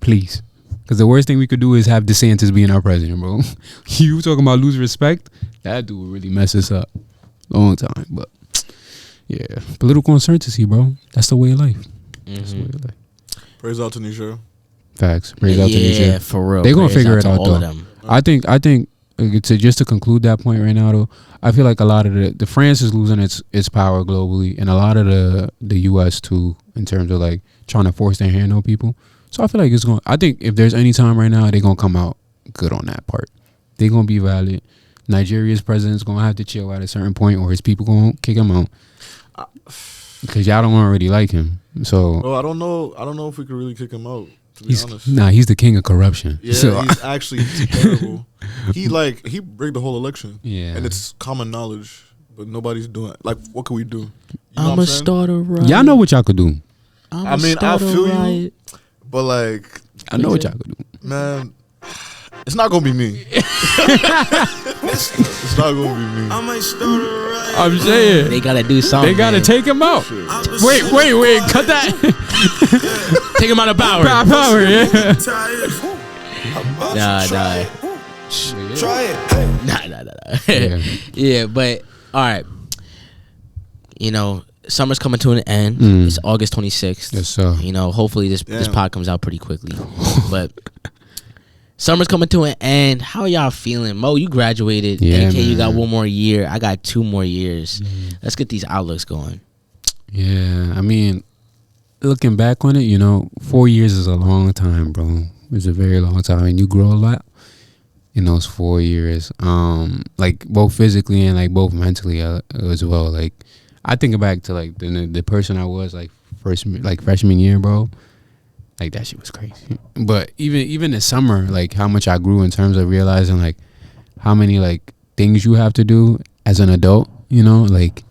please. Because the worst thing we could do is have DeSantis being our president, bro. You talking about lose respect? That dude would really mess us up long time. But yeah, political uncertainty, bro. That's the way of life. That's the way of life. Praise out to Niger. Facts. Praise out to Niger. Yeah, for real. They're gonna figure it out though. I think just to conclude that point right now though, I feel like a lot of the France is losing its power globally, and a lot of the US too, in terms of like trying to force their hand on people. So I feel like I think if there's any time right now, they're gonna come out good on that part. They're gonna be valid. Nigeria's president's gonna have to chill at a certain point, or his people gonna kick him out. Because y'all don't already like him. So I don't know if we could really kick him out. To be honest. Nah, he's the king of corruption. Yeah, so he's actually terrible. He rigged the whole election. Yeah, and it's common knowledge, but nobody's doing it. Like, what can we do? I'ma start a riot. Y'all know what y'all could do. I mean, I feel you, but like, I know what y'all could do, man. It's not gonna be me. It's not gonna be me. I'm saying they gotta do something. They gotta take him out. Wait, cut that. Take him out of power. Power, yeah. Nah. Try it. Nah. Yeah, but all right. You know, summer's coming to an end. It's August 26th. Yes, sir. You know, hopefully this pod comes out pretty quickly. But summer's coming to an end. How y'all feeling? Mo, you graduated. Yeah, AK, man. you got one more year. I got 2 more years. Let's get these outlooks going. Yeah, I mean, looking back on it, you know, 4 years is a long time, bro. It's a very long time, and you grow a lot in those 4 years. Like both physically and like both mentally as well. Like I think back to like the person I was like freshman year, bro. Like that shit was crazy. But even this summer, like how much I grew in terms of realizing like how many like things you have to do as an adult, you know, like,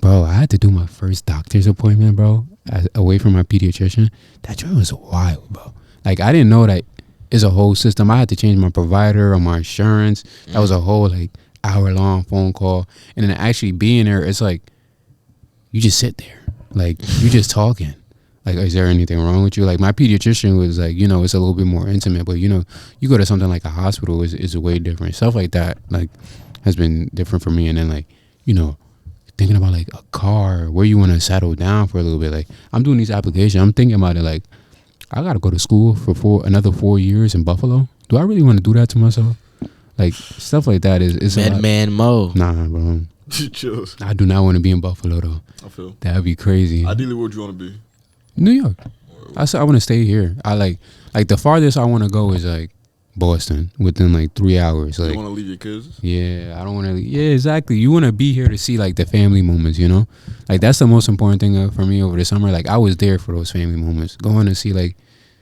bro, I had to do my first doctor's appointment, bro, away from my pediatrician. That joint was wild, bro. Like I didn't know that it's a whole system. I had to change my provider or my insurance. That was a whole like hour-long phone call. And then actually being there, it's like you just sit there. Like you just talking. Like, is there anything wrong with you? Like, my pediatrician was like, you know, it's a little bit more intimate, but, you know, you go to something like a hospital is way different. Stuff like that, like, has been different for me. And then, like, you know, thinking about, like, a car, where you want to settle down for a little bit. Like, I'm doing these applications. I'm thinking about it, like, I got to go to school for another 4 years in Buffalo. Do I really want to do that to myself? Like, stuff like that is Man Mo. Nah, bro. I do not want to be in Buffalo, though. I feel. That would be crazy. Ideally, where would you want to be? New York. I said I want to stay here. I like the farthest I want to go is like Boston within like 3 hours. Like, you want to leave your kids? Yeah, I don't want to. Yeah, exactly. You want to be here to see like the family moments, you know? Like that's the most important thing for me over the summer. Like I was there for those family moments. Going to see like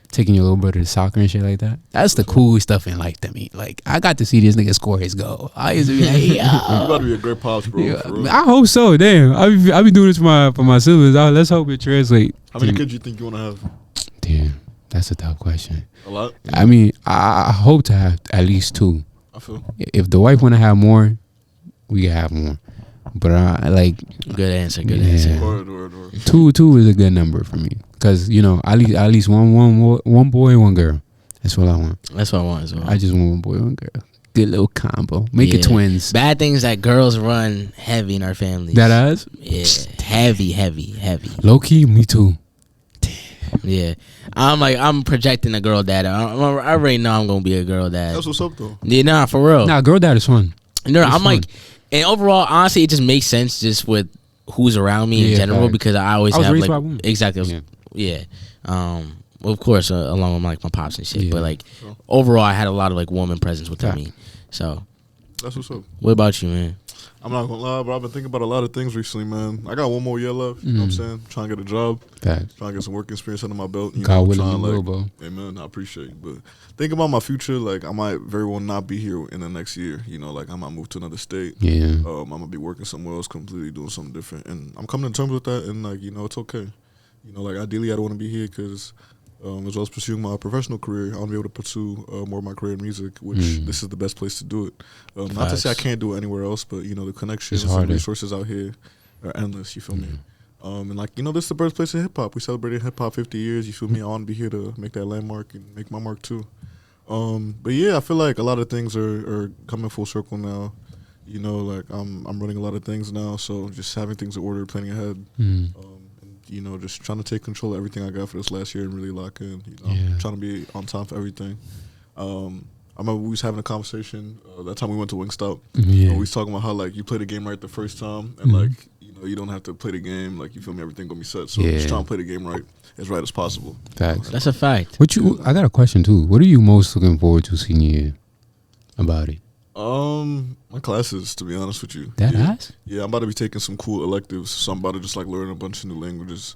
taking your little brother to soccer and shit like that. That's the cool stuff in life to me. Like I got to see this nigga score his goal. I used to be like, yo. You about to be a great pops, bro. Yeah, I hope so. Damn, I be doing this for my siblings. Let's hope it translates. How many kids do you think you want to have? Damn, that's a tough question. A lot. I mean, I hope to have at least 2. I feel. If the wife want to have more, we can have more. But I like. Good answer. Good answer. Word. 2 is a good number for me, cause you know at least one boy, one girl. That's what I want. That's what I want as well. I just want one boy, one girl. Good little combo. Make it twins. Bad things that girls run heavy in our families. That ass? Yeah, heavy. Low key, me too. Yeah, I'm projecting a girl dad. I already know I'm gonna be a girl dad. That's what's up though. Yeah, nah, for real. Nah, girl dad is fun. No, I'm fun. Like, and overall, honestly, it just makes sense just with who's around me in general, because I always have like exactly, yeah. Well, of course, along with like my pops and shit, but like overall, I had a lot of like woman presence within me. So that's what's up. What about you, man? I'm not gonna lie, but I've been thinking about a lot of things recently, man. I got one more year left. You know what I'm saying? Trying to get a job. Trying to get some work experience under my belt. God willing, you will, bro. Amen. I appreciate it. But thinking about my future, like I might very well not be here in the next year. You know, like I might move to another state. Yeah. I'm gonna be working somewhere else, completely doing something different, and I'm coming to terms with that. And like, you know, it's okay. You know, like ideally, I don't want to be here because. As well as pursuing my professional career, I want to be able to pursue more of my career in music, which this is the best place to do it. Not to say I can't do it anywhere else, but, you know, the connections and resources out here are endless, you feel me? And, like, you know, this is the birthplace of hip-hop. We celebrated hip-hop 50 years, you feel me? I want to be here to make that landmark and make my mark, too. But, yeah, I feel like a lot of things are coming full circle now. You know, like, I'm running a lot of things now, so just having things in order, planning ahead. You know, just trying to take control of everything I got for this last year and really lock in. You know, trying to be on time for everything. I remember we was having a conversation that time we went to Wingstop. We was talking about how like you play the game right the first time, and like you know you don't have to play the game like you feel me. Everything gonna be set. So just trying to play the game right as possible. Facts. That's a fact. I got a question too. What are you most looking forward to senior year about it? My classes, to be honest with you. Yeah, I'm about to be taking some cool electives, so I'm about to just like learn a bunch of new languages.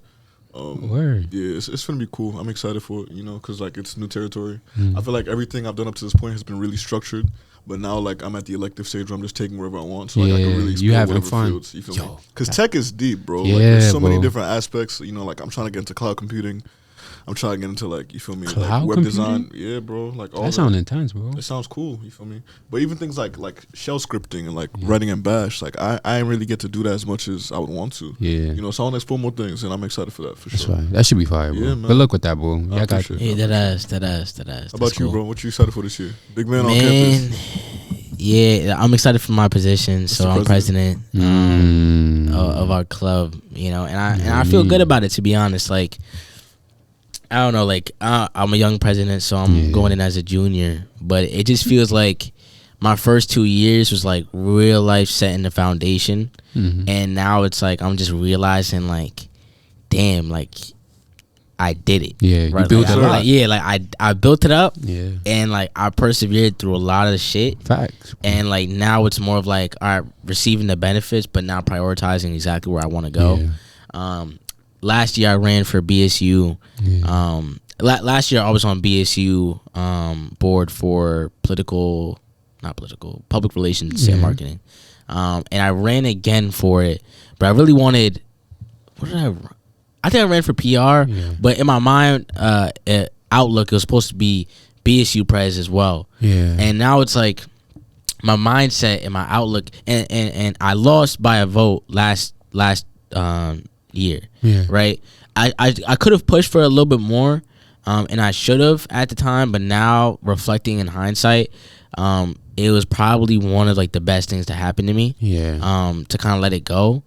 Word. Yeah, it's gonna be cool. I'm excited for it, you know, because like it's new territory. I feel like everything I've done up to this point has been really structured, but now like I'm at the elective stage where I'm just taking wherever I want, so like I can really explore whatever fields. You feel me? Because tech is deep, bro. Like there's so many different aspects. You know, like I'm trying to get into cloud computing. I'm trying to get into like, you feel me, like web design. Yeah, bro. Like all that sounds intense, bro. It sounds cool, you feel me? But even things like shell scripting and like writing in Bash, like I didn't really get to do that as much as I would want to. Yeah. You know, so I want to explore more things, and I'm excited for that for sure. sure. Right. That should be fire, bro. Yeah, man. Good luck with that, bro. I got you. Yeah, that ass. How about you, bro? What you excited for this year? Big man on campus. Yeah, I'm excited for my position. So I'm president of our club, you know, and I feel good about it, to be honest. Like, I don't know, like I'm a young president, so I'm going in as a junior, but it just feels like my first 2 years was like real life setting the foundation, and now it's like I'm just realizing like, damn, like I did it. Yeah, right? You built it up. Like I built it up. Yeah, and like I persevered through a lot of the shit. Facts. And like now it's more of like, all right, receiving the benefits, but now prioritizing exactly where I want to go. Yeah. Last year I ran for BSU. Yeah. Last year I was on BSU board for public relations and marketing. And I ran again for it, but I really wanted. What did I run? I think I ran for PR, but in my mind, outlook, it was supposed to be BSU pres as well. Yeah. And now it's like my mindset and my outlook, and I lost by a vote last year. Yeah. Right. I could have pushed for a little bit more, and I should have at the time. But now reflecting in hindsight, it was probably one of like the best things to happen to me. Yeah. To kind of let it go.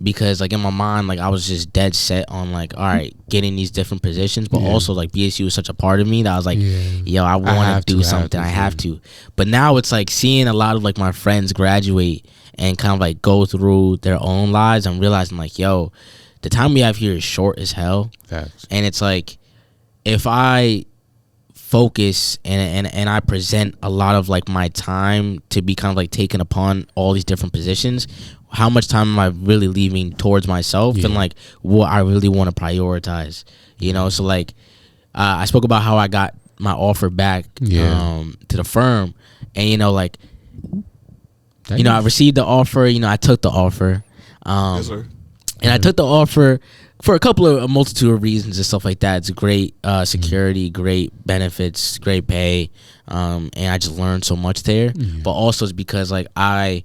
Because like in my mind, like I was just dead set on like, all right, getting these different positions, but also like BSU was such a part of me that I was like, yo, I want to do something. I have to. But now it's like seeing a lot of like my friends graduate and kind of like go through their own lives. I'm realizing like, yo, the time we have here is short as hell. Facts. And it's like, if I focus and I present a lot of like my time to be kind of like taken upon all these different positions, how much time am I really leaving towards myself and like what I really want to prioritize, you know? So like I spoke about how I got my offer back to the firm, and you know, like you know, I received the offer, you know, I took the offer, yes, sir. And I took the offer for a multitude of reasons and stuff like that. It's great security, great benefits, great pay, and I just learned so much there. But also it's because like I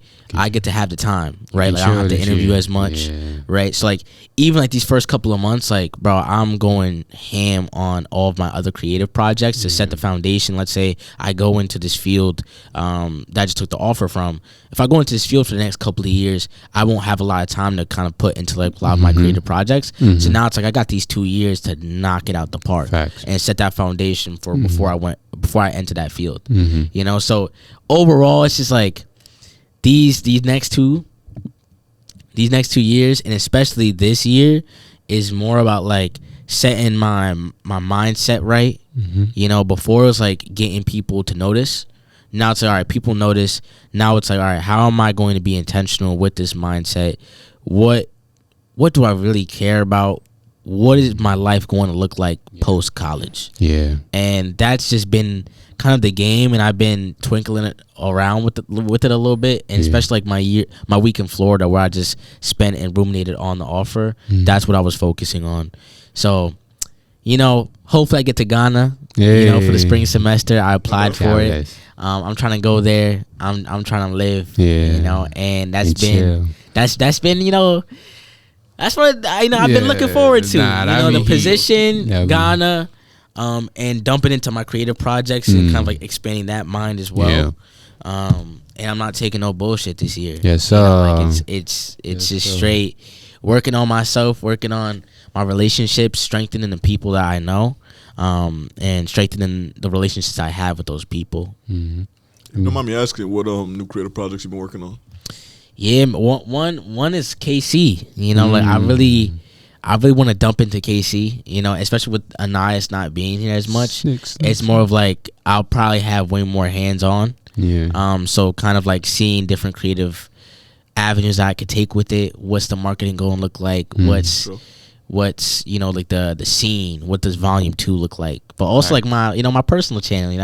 get to have the time, right? Like I don't have to interview as much, right? So like even like these first couple of months, like bro, I'm going ham on all of my other creative projects to set the foundation. Let's say I go into this field that I just took the offer from. If I go into this field for the next couple of years, I won't have a lot of time to kind of put into like a lot of my creative projects. So now it's like I got these 2 years to knock it out the park and set that foundation for before I enter that field. You know, so overall it's just like these next 2 years, and especially this year, is more about like setting my mindset right. You know, before it was like getting people to notice. Now it's like, all right, people notice. Now it's like, all right, how am I going to be intentional with this mindset? What do I really care about? What is my life going to look like post college? Yeah, and that's just been kind of the game, and I've been twinkling it around with it a little bit, and especially like my week in Florida where I just spent and ruminated on the offer. That's what I was focusing on. So, you know, hopefully I get to Ghana. You know, for the spring semester, I applied for it. I'm trying to go there. I'm trying to live. You know, and that's been you know. That's what I've been looking forward to. You know, the position, Ghana, and dumping into my creative projects and kind of like expanding that mind as well. And I'm not taking no bullshit this year. Yes, sir. You know, like it's just straight working on myself, working on my relationships, strengthening the people that I know, and strengthening the relationships I have with those people. Don't mind me asking, what new creative projects you've been working on? Yeah, one is KC. You know, like I really want to dump into KC. You know, especially with Anais not being here as much. It's more of like I'll probably have way more hands on. So kind of like seeing different creative avenues I could take with it. What's the marketing going to look like? What's you know, like the scene? What does Volume 2 look like? But also like my personal channel. You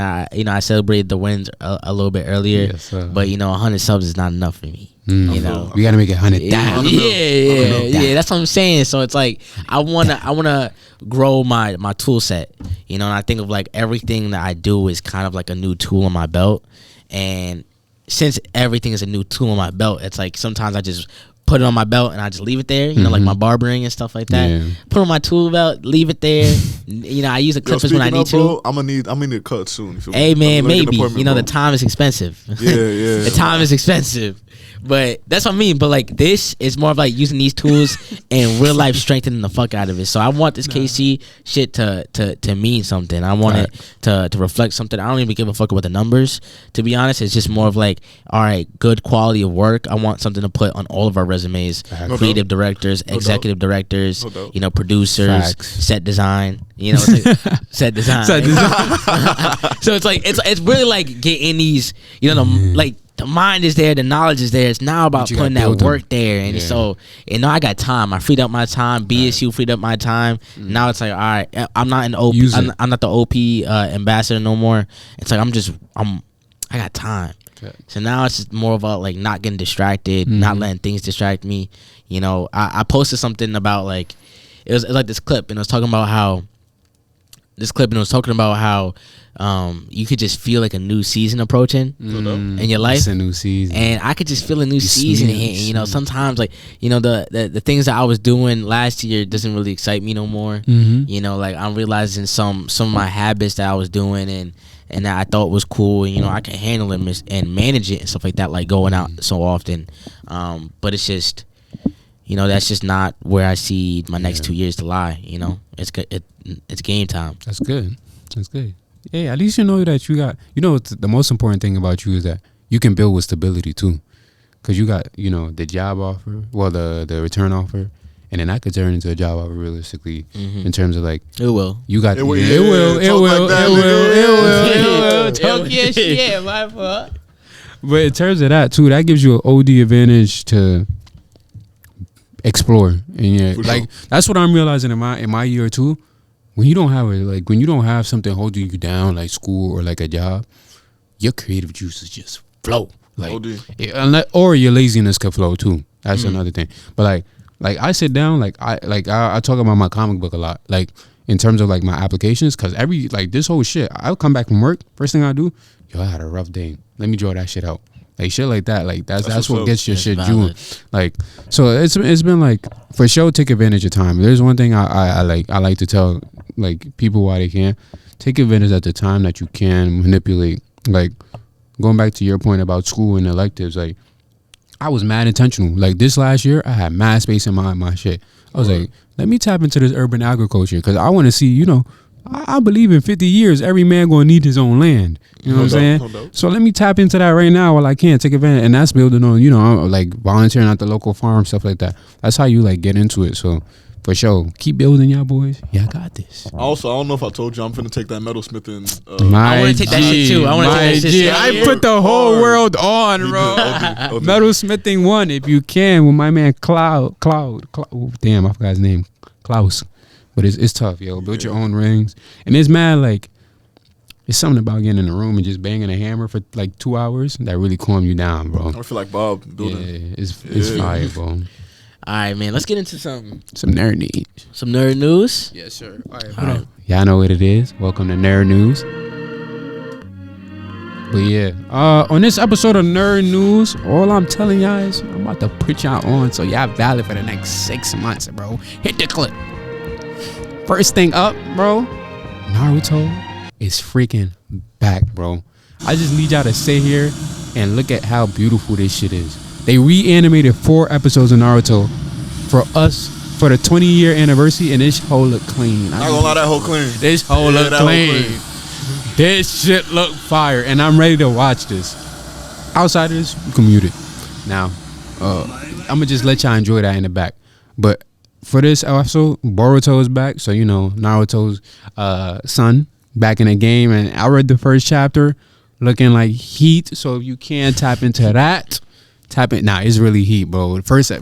know, I celebrated the wins a little bit earlier. But you know, 100 subs is not enough for me. You know, we gotta make it 100,000. Yeah. That's what I'm saying. So it's like I wanna grow my tool set. You know, and I think of like everything that I do is kind of like a new tool on my belt. And since everything is a new tool on my belt, it's like sometimes I just put it on my belt and I just leave it there. You know, like my barbering and stuff like that. Put on my tool belt, leave it there. You know, I use the clippers when I need to. I'm gonna need a cut soon. Hey man, maybe. You know, the time is expensive. The time is expensive. But that's what I mean. But like this is more of like using these tools and real life strengthening the fuck out of it. So I want this KC shit to mean something. I want it to reflect something. I don't even give a fuck about the numbers, to be honest. It's just more of like, all right, good quality of work. I want something to put on all of our resumes. Creative directors, executive directors, you know, producers, set design. You know, it's like set design. So it's like it's really like getting these, you know, like the mind is there, the knowledge is there. It's now about putting that work there. And so, you know, I got time. I freed up my time. BSU freed up my time. Now it's like, all right, I'm not an OP. I'm not the OP ambassador no more. It's like I got time. So now it's just more about like not getting distracted, not letting things distract me. You know, I posted something about like it was like this clip, and it was talking about how you could just feel like a new season approaching in your life. It's a new season, and I could just feel a new season hitting. You know, sometimes like, you know, the things that I was doing last year doesn't really excite me no more. You know, like I'm realizing some of my habits that I was doing and that I thought was cool. And, you know, I can handle it and manage it and stuff like that, like going out so often. But it's just, you know, that's just not where I see my next 2 years to lie. You know, it's game time. That's good. Yeah, at least you know that you got, you know, the most important thing about you is that you can build with stability too. Because you got, you know, the job offer, well, the return offer, and then that could turn into a job offer realistically in terms of like, it will. You got, it will. It will. Yo, talk your shit, my fault. But in terms of that too, that gives you an OD advantage to explore. And that's what I'm realizing in my year or two. When you don't have something holding you down like school or like a job, your creative juices just flow. Or your laziness can flow too. That's another thing. But like I sit down, I talk about my comic book a lot. Like in terms of like my applications, because this whole shit, I'll come back from work. First thing I do, I had a rough day. Let me draw that shit out. Like shit like that. Like that's what gets your shit doing. Like so it's been like for sure take advantage of time. There's one thing I like to tell like people why they can take advantage at the time that you can manipulate. Like going back to your point about school and electives, like I was mad intentional. Like this last year, I had mad space in my shit. I was like, let me tap into this urban agriculture because I want to see, I believe in 50 years, every man going to need his own land. You know what I'm saying? So let me tap into that right now while I can take advantage. And that's building on, like volunteering at the local farm, stuff like that. That's how you like get into it. So for sure, keep building, y'all boys. Y'all got this. Also, I don't know if I told you, I'm finna take that metalsmithing. I want to take that shit too. I put the whole world on, bro. Metalsmithing 1, if you can, with my man Cloud. Damn, I forgot his name. Klaus. But it's tough, yo. Build your own rings. And it's mad, like, it's something about getting in the room and just banging a hammer for like 2 hours that really calm you down, bro. I feel like Bob building. Yeah, it's fire, bro. All right, man. Let's get into some nerd news. Some nerd news. Yes, sir. All right. Y'all know what it is. Welcome to Nerd News. But yeah, on this episode of Nerd News, all I'm telling y'all is I'm about to put y'all on so y'all valid for the next 6 months, bro. Hit the clip. First thing up, bro. Naruto is freaking back, bro. I just need y'all to sit here and look at how beautiful this shit is. They reanimated 4 episodes of Naruto for us for the 20-year anniversary, and this whole look clean. Not gonna lie, that whole clean. This whole look clean. This shit look fire, and I'm ready to watch this. Outside of this, you can mute it. Now, I'm gonna just let y'all enjoy that in the back. But for this episode, Boruto is back, so Naruto's son back in the game, and I read the first chapter, looking like heat. So if you can tap into that. It's really heat, bro. First,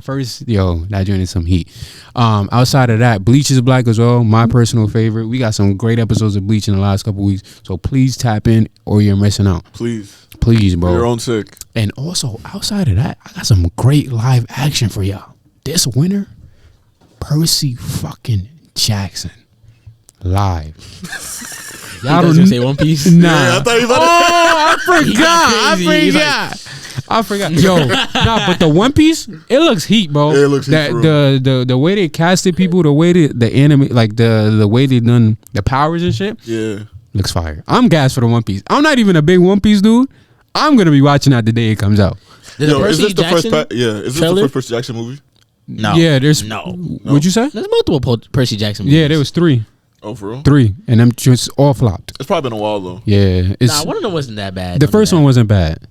yo, that joint is some heat. Outside of that, Bleach is black as well. My personal favorite. We got some great episodes of Bleach in the last couple weeks, so please tap in or you're missing out. Please, bro. Your own sick. And also, outside of that, I got some great live action for y'all. This winter, Percy fucking Jackson live. Y'all don't say One Piece? Nah. Yeah, I thought you I forgot. Yo, but the One Piece, it looks heat, bro. Yeah, it looks heat. The way they casted people, the way the anime, like the way they done the powers and shit. Yeah, looks fire. I'm gassed for the One Piece. I'm not even a big One Piece dude. I'm gonna be watching that the day it comes out. Is this the first Percy Jackson movie? No. Yeah, there's no. What'd you say? There's multiple Percy Jackson movies. Yeah, there was 3. Oh, for real? 3, and them just all flopped. It's probably been a while though. Yeah, one of them wasn't that bad. The first one wasn't bad.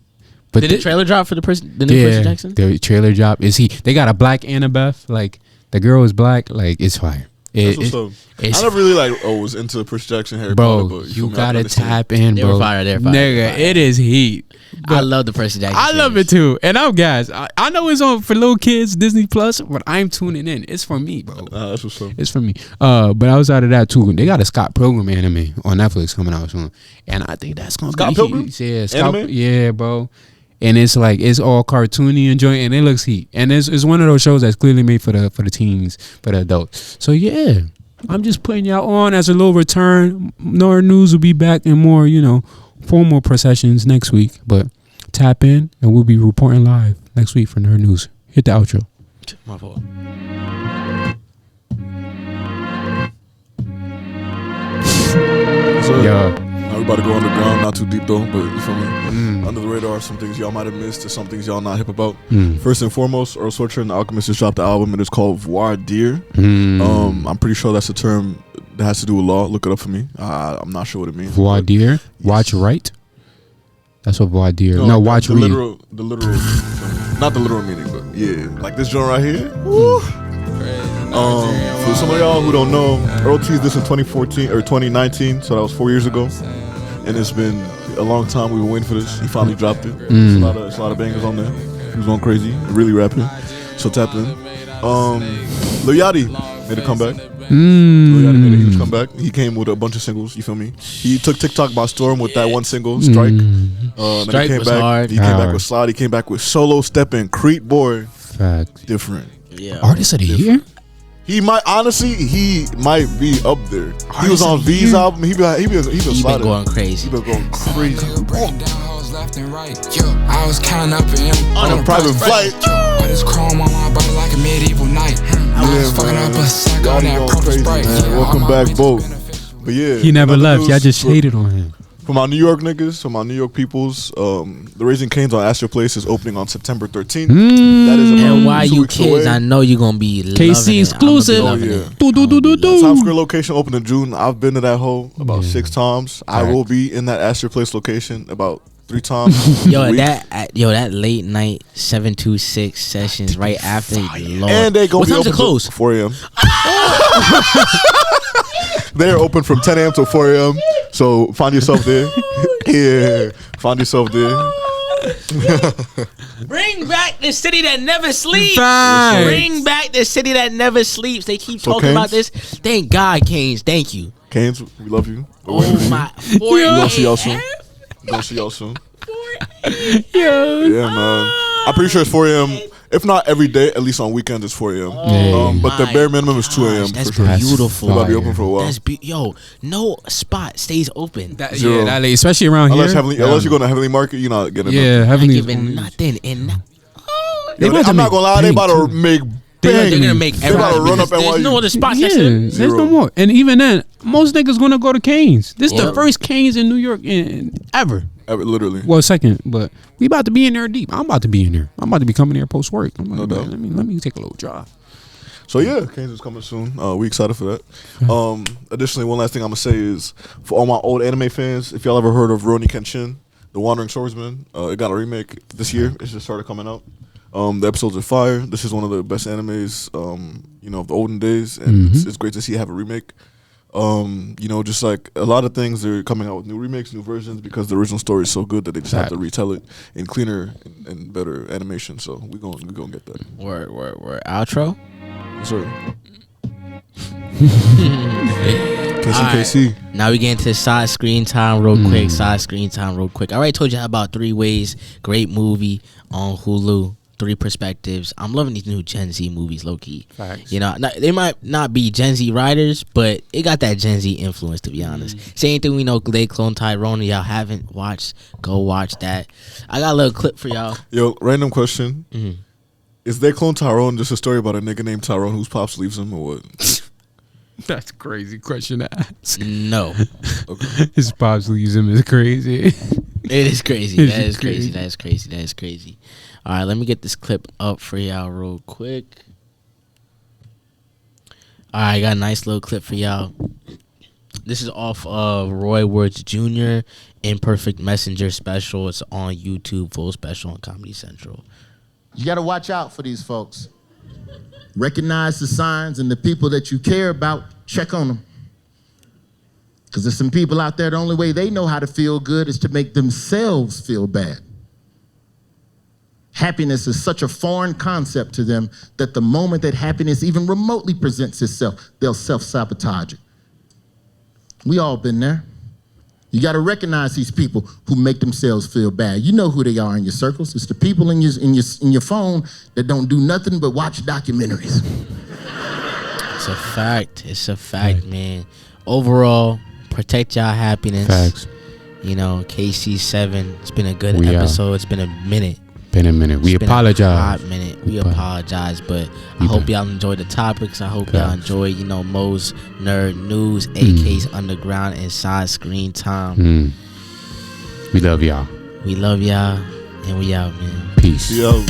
But did the trailer drop for the new Percy Jackson? The trailer drop They got a black Annabeth, like the girl is black, like it's fire. I never really was into Percy Jackson, Harry Potter, but you gotta tap in, bro. They're fire. Nigga, it is heat. I love the Percy Jackson. I love it too, and I'm guys. I know it's on for little kids, Disney Plus, but I'm tuning in. It's for me, bro. That's what's up. It's for me. But outside of that too, they got a Scott Pilgrim anime on Netflix coming out soon, and I think that's gonna Scott be Pilgrim? Heat. Yeah, anime? Yeah, bro. And it's all cartoony and joint, and it looks heat. And it's one of those shows that's clearly made for the teens, for the adults. So yeah, I'm just putting y'all on as a little return. Nerd News will be back in more, formal processions next week. But tap in, and we'll be reporting live next week for Nerd News. Hit the outro. My fault. Yeah. We about to go underground, not too deep though, but you feel me? Under the radar, some things y'all might have missed, or some things y'all not hip about. First and foremost, Earl Sweatshirt and the Alchemist just dropped the album, and it's called Voir Dire. I'm pretty sure that's a term that has to do with law. Look it up for me. I'm not sure what it means. Voir dire? Yes. Watch right? That's what voir dire. No, watch read. The literal, not the literal meaning, but yeah, like this joint right here. Woo. For some of y'all who don't know, Earl teased this in 2014 or 2019, so that was 4 years ago. and it's been a long time. We were waiting for this. He finally dropped it. There's a lot of bangers on there. He was going crazy, really rapping. So tap in. Lil Yachty made a comeback. Lil Yachty made a huge comeback. He came with a bunch of singles. You feel me? He took TikTok by storm with that one single, Strike. Strike was hard. He came back with Slide. He came back with Solo Steppin', Creep Boy. Facts. Different. Yeah. Artist of the year? He might be up there. He was on V's album. He been going crazy. He been going crazy. Left and right. I was counting up on a private flight. I just chrome on my body like a medieval knight. I was fucking up a sack on that purple Sprite. Welcome back, both. But yeah, he never left. Y'all just hated on him. For my New York niggas, for my New York peoples, the Raising Cane's on Astor Place is opening on September 13th. That is about NYU kids, away. I know you're gonna be KC exclusive. Times Square location open in June. I've been to that hole about 6 times. I will be in that Astor Place location about 3 times. that late night 726 sessions right after. Lord. And they gonna what be time's open it close? 4 a.m. They're open from 10 a.m. to 4 a.m. So find yourself there. Yeah, find yourself there. Bring back the city that never sleeps. Right. Bring back the city that never sleeps. They keep talking about this. Thank God, Canes. Thank you. Canes, we love you. Oh my. We're gonna see y'all soon. Yeah, man. I'm pretty sure it's 4 a.m. If not every day, at least on weekends it's 4 a.m. But the bare minimum is 2 a.m. That's for sure. beautiful. We'll be open for a while. No spot stays open. That late, especially around unless here. Unless you go to Heavenly Market, you're not getting nothing. Heavenly not giving nothing. I'm not gonna lie, they about to make They're gonna make everybody run up there's no other spots. There's no more. And even then, most niggas gonna go to Cane's. This is the first Cane's in New York ever. Literally. Well, second, but we about to be in there deep. I'm about to be in there. I'm about to be coming there post work. No doubt. Let me take a little drive. So yeah, Cane's is coming soon. We excited for that. Additionally, one last thing I'm gonna say is for all my old anime fans, if y'all ever heard of Rurouni Kenshin, The Wandering Swordsman, it got a remake this year. It just started coming out. The episodes are fire. This is one of the best animes, of the olden days, and it's great to see it have a remake. Just like a lot of things, they're coming out with new remakes, new versions, because the original story is so good that they just have to retell it in cleaner and better animation. So we gonna get that. Word. Outro. Yes, sir. KC. Now we get into side screen time real quick. I already told you about 3 Ways. Great movie on Hulu. 3 perspectives. I'm loving these new Gen Z movies, low key. Facts. They might not be Gen Z writers, but it got that Gen Z influence, to be honest. Same thing we know. They Clone Tyrone. Y'all haven't watched? Go watch that. I got a little clip for y'all. Yo, random question. Is They Clone Tyrone just a story about a nigga named Tyrone whose pops leaves him, or what? That's a crazy question to ask. No. Okay. His pops leaves him is crazy. It is crazy. That is crazy. All right, let me get this clip up for y'all real quick. All right, I got a nice little clip for y'all. This is off of Roy Woods Jr. Imperfect Messenger special. It's on YouTube, full special on Comedy Central. You got to watch out for these folks. Recognize the signs, and the people that you care about, check on them. Because there's some people out there, the only way they know how to feel good is to make themselves feel bad. Happiness is such a foreign concept to them that the moment that happiness even remotely presents itself, they'll self-sabotage it. We all been there. You got to recognize these people who make themselves feel bad. You know who they are in your circles. It's the people in your phone that don't do nothing but watch documentaries. It's a fact, man. Overall, protect y'all happiness. Facts. KC7. It's been a good episode. It's been a minute. We apologize. We apologize, but I hope y'all enjoyed the topics. I hope y'all enjoy, Mo's Nerd News, AK's Underground, and Side Screen Time. We love y'all. And we out, man. Peace. Yo.